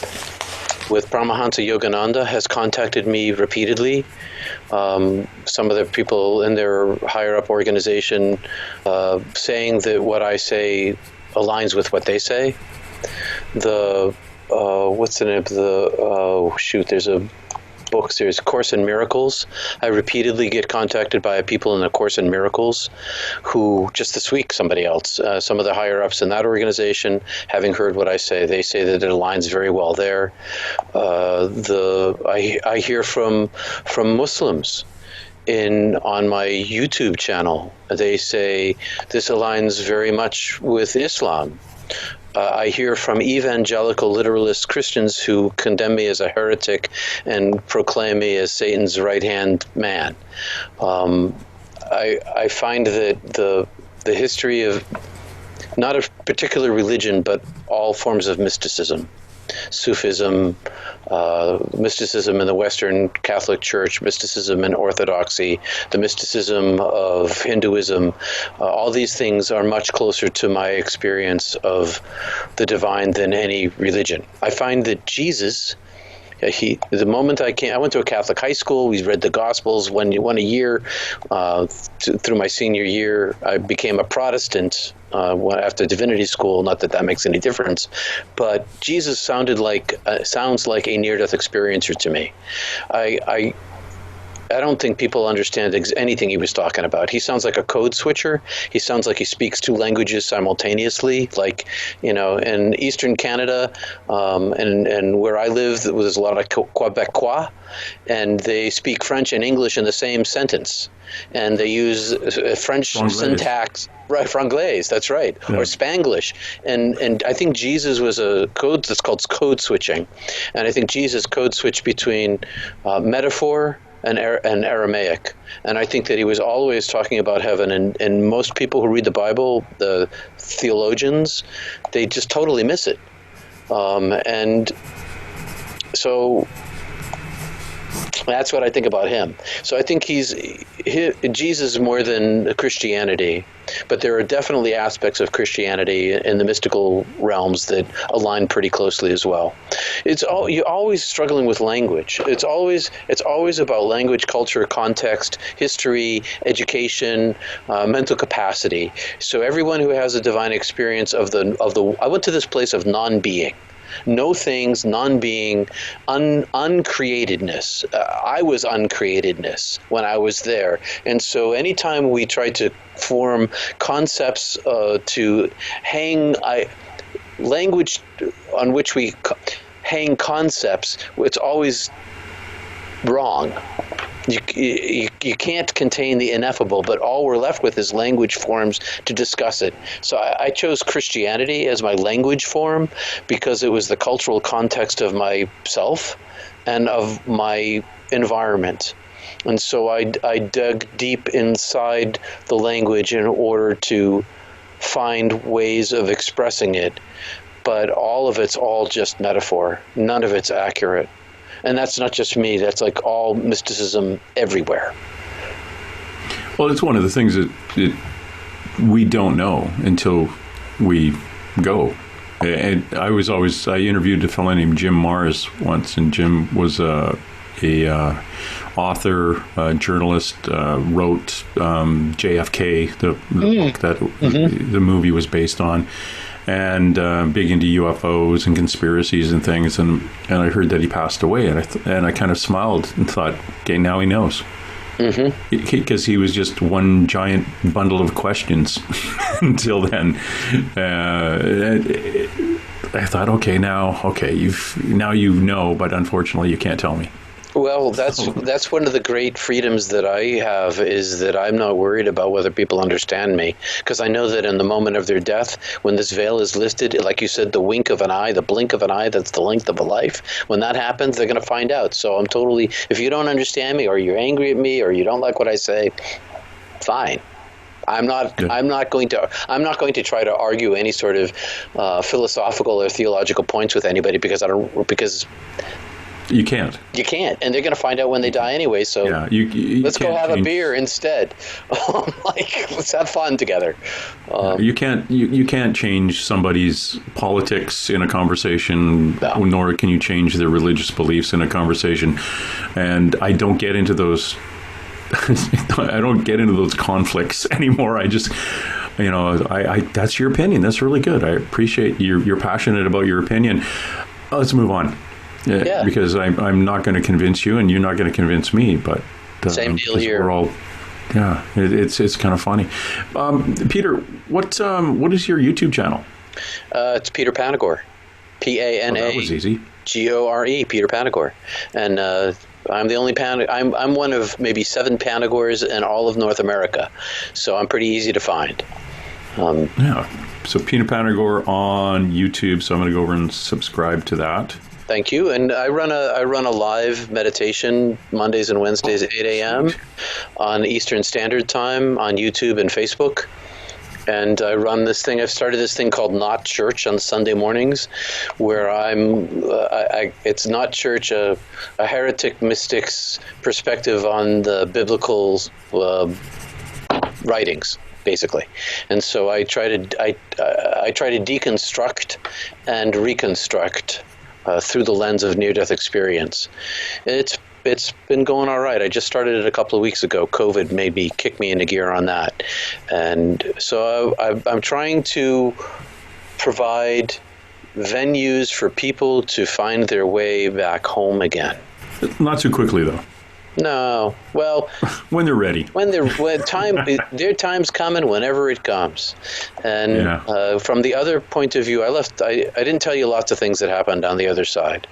with Paramahansa Yogananda has contacted me repeatedly. Some of the people in their higher up organization saying that what I say aligns with what they say. What's the name of there's a book series, Course in Miracles. I repeatedly get contacted by people in the Course in Miracles who, just this week, somebody else, some of the higher ups in that organization, having heard what I say, they say that it aligns very well there. I hear from Muslims on my YouTube channel. They say this aligns very much with Islam. I hear from evangelical literalist Christians who condemn me as a heretic and proclaim me as Satan's right-hand man. I find that the history of not a particular religion, but all forms of mysticism, Sufism, mysticism in the Western Catholic Church, mysticism in Orthodoxy, the mysticism of Hinduism, all these things are much closer to my experience of the divine than any religion. I find that Jesus, the moment I went to a Catholic high school. We read the Gospels one a year. Through my senior year, I became a Protestant after divinity school. Not that makes any difference, but Jesus sounds like a near-death experiencer to me. I don't think people understand anything he was talking about. He sounds like a code switcher. He sounds like he speaks two languages simultaneously. Like, in Eastern Canada and where I live, there's a lot of Quebecois, and they speak French and English in the same sentence. And they use French syntax. Right, Franglais, that's right, yeah. Or Spanglish, and I think Jesus was a code that's called code switching, and I think Jesus code switched between metaphor and Aramaic, and I think that he was always talking about heaven. And most people who read the Bible, the theologians, they just totally miss it, and so. That's what I think about him. So I think Jesus more than Christianity, but there are definitely aspects of Christianity in the mystical realms that align pretty closely as well. You're always struggling with language. It's always about language, culture, context, history, education, mental capacity. So everyone who has a divine experience of the I went to this place of non-being. No things, non-being, uncreatedness. I was uncreatedness when I was there. And so anytime we try to form concepts to hang language on which we hang concepts, it's always wrong. You can't contain the ineffable, but all we're left with is language forms to discuss it. So I chose Christianity as my language form because it was the cultural context of myself and of my environment. And so I dug deep inside the language in order to find ways of expressing it. But all of it's all just metaphor. None of it's accurate. And that's not just me. That's like all mysticism everywhere. Well, it's one of the things that we don't know until we go. And I interviewed a fellow named Jim Mars once, and Jim was a author, journalist, wrote JFK, the book that the movie was based on. And big into UFOs and conspiracies and things, and I heard that he passed away, and I kind of smiled and thought, okay, now he knows, because he was just one giant bundle of questions until then. I thought, okay, you know, but unfortunately, you can't tell me. Well, that's one of the great freedoms that I have, is that I'm not worried about whether people understand me, because I know that in the moment of their death, when this veil is lifted, like you said, the wink of an eye, the blink of an eye, that's the length of a life. When that happens, they're going to find out. So I'm totally, if you don't understand me, or you're angry at me, or you don't like what I say, fine. I'm not going to try to argue any sort of philosophical or theological points with anybody, because you can't. You can't, and they're going to find out when they die anyway. So yeah, you let's go have a beer instead. Let's have fun together. You can't change somebody's politics in a conversation, nor can you change their religious beliefs in a conversation. And I don't get into those. I don't get into those conflicts anymore. I just, I that's your opinion. That's really good. I appreciate you're passionate about your opinion. Let's move on. Yeah. Because I'm not going to convince you, and you're not going to convince me. But same deal here. We're all, it's kind of funny. Peter, what is your YouTube channel? It's Peter Panagore, Panagore. That was easy. Peter Panagore, and I'm the only I'm one of maybe 7 Panagores in all of North America, so I'm pretty easy to find. So Peter Panagore on YouTube. So I'm going to go over and subscribe to that. Thank you. And I run a live meditation Mondays and Wednesdays at 8 a.m. on Eastern Standard Time on YouTube and Facebook. And I run this thing. I've started this thing called Not Church on Sunday mornings, where it's Not Church, a heretic mystic's perspective on the biblical writings, basically. And so I try to deconstruct and reconstruct through the lens of near-death experience. It's been going all right. I just started it a couple of weeks ago. COVID made me kick me into gear on that. And so I'm trying to provide venues for people to find their way back home again. Not too quickly, though. No. Well, when they're ready. Their time's coming whenever it comes. And from the other point of view, I didn't tell you lots of things that happened on the other side,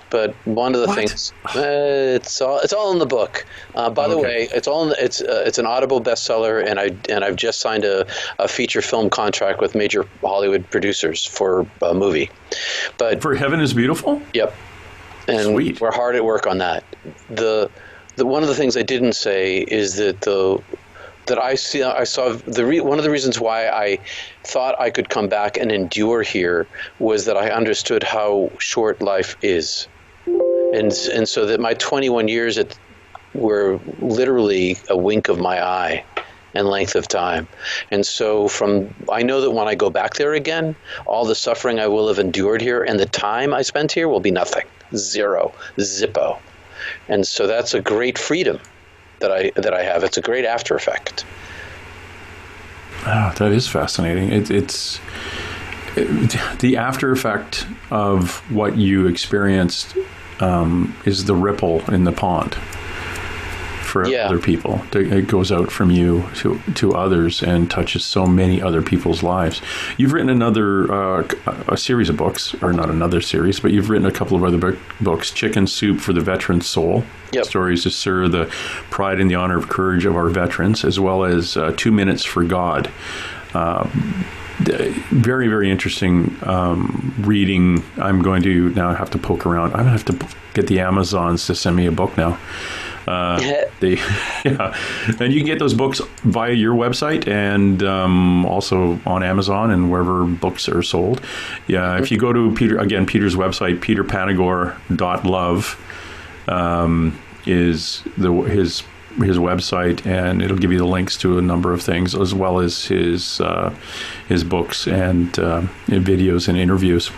but one of the things, it's all in the book. By the way, it's an Audible bestseller, and I've just signed a feature film contract with major Hollywood producers for a movie. But for Heaven is Beautiful? Yep. And Sweet. We're hard at work on that. One of the things I didn't say is that one of the reasons why I thought I could come back and endure here was that I understood how short life is, and so that my 21 years were literally a wink of my eye and length of time. And so I know that when I go back there again, all the suffering I will have endured here and the time I spent here will be nothing, zero, zippo. And so that's a great freedom that I have. It's a great after effect. Oh, that is fascinating. It's the after effect of what you experienced is the ripple in the pond for other people. It goes out from you to others and touches so many other people's lives. You've written a series of books, or not another series, but you've written a couple of other books, Chicken Soup for the Veteran Soul, Stories to Stir the Pride and the Honor of Courage of Our Veterans, as well as 2 Minutes for God. Very, very interesting reading. I'm going to now have to poke around. I'm going to have to get the Amazons to send me a book now. And you can get those books via your website and also on Amazon and wherever books are sold. Yeah, if you go to Peter's website, peterpanagore.love is his website, and it'll give you the links to a number of things, as well as his books and videos and interviews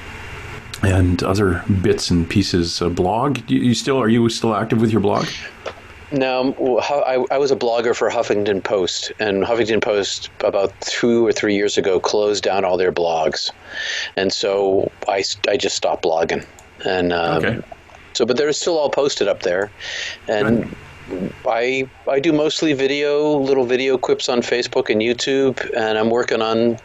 and other bits and pieces. A blog? Are you still active with your blog? No, I was a blogger for Huffington Post, and Huffington Post about 2 or 3 years ago closed down all their blogs, and so I just stopped blogging. And but they're still all posted up there, and I do mostly little video clips on Facebook and YouTube, and I'm working on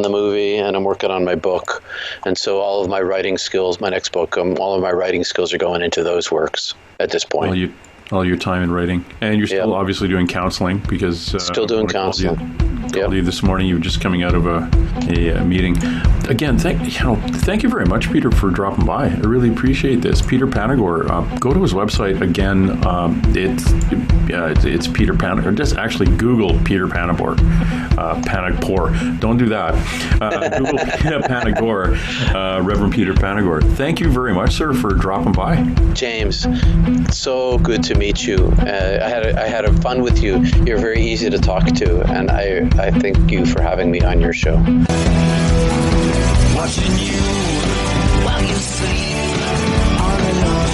the movie, and I'm working on my book, and so all of my writing skills, my next book, all of my writing skills are going into those works at this point. All your time in writing, and you're still obviously doing counseling because still doing counseling. Called you this morning. You were just coming out of a meeting. Again, thank you very much, Peter, for dropping by. I really appreciate this. Peter Panagore. Go to his website again. It's Peter Panagore. Just actually Google Peter Panagore. Panagore. Don't do that. Google Panagore. Reverend Peter Panagore. Thank you very much, sir, for dropping by. James, so good to meet you. I had a fun with you. You're very easy to talk to, and I thank you for having me on your show. Watching you while you sleep all alone.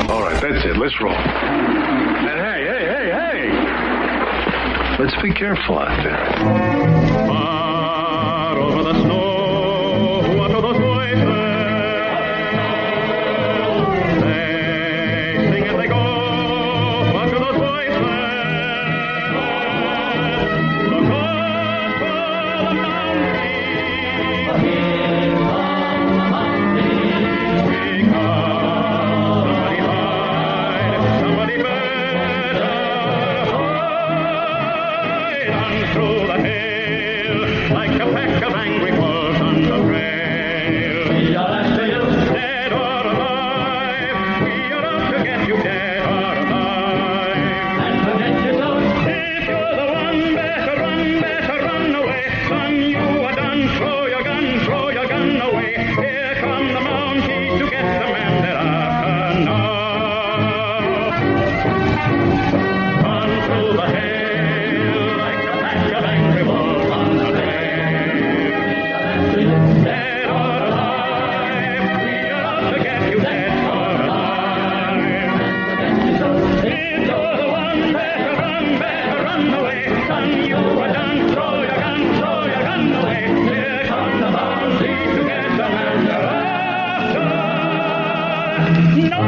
All right, that's it. Let's roll. And hey. Let's be careful out there. Far over the snow, what are those voices? They sing as they go. What are those voices? Look up for the mountain. We come. Somebody hide, somebody better hide. On through the hill, like a pack of angry wolves on the trail. We are after you, dead or alive. We are out to get you, dead or alive. And forget yourself. If you're the one, better run away. Son, you are done. Throw your gun away. Here come the Mounties to get the man that after now. Run through the hill like a pack of angry wolves on the trail. Dead or alive, we are out to get you, dead or alive. If you're the one, better run away. Son, you are done. Throw your gun away. Here come the Mounties to get the man they're after. No!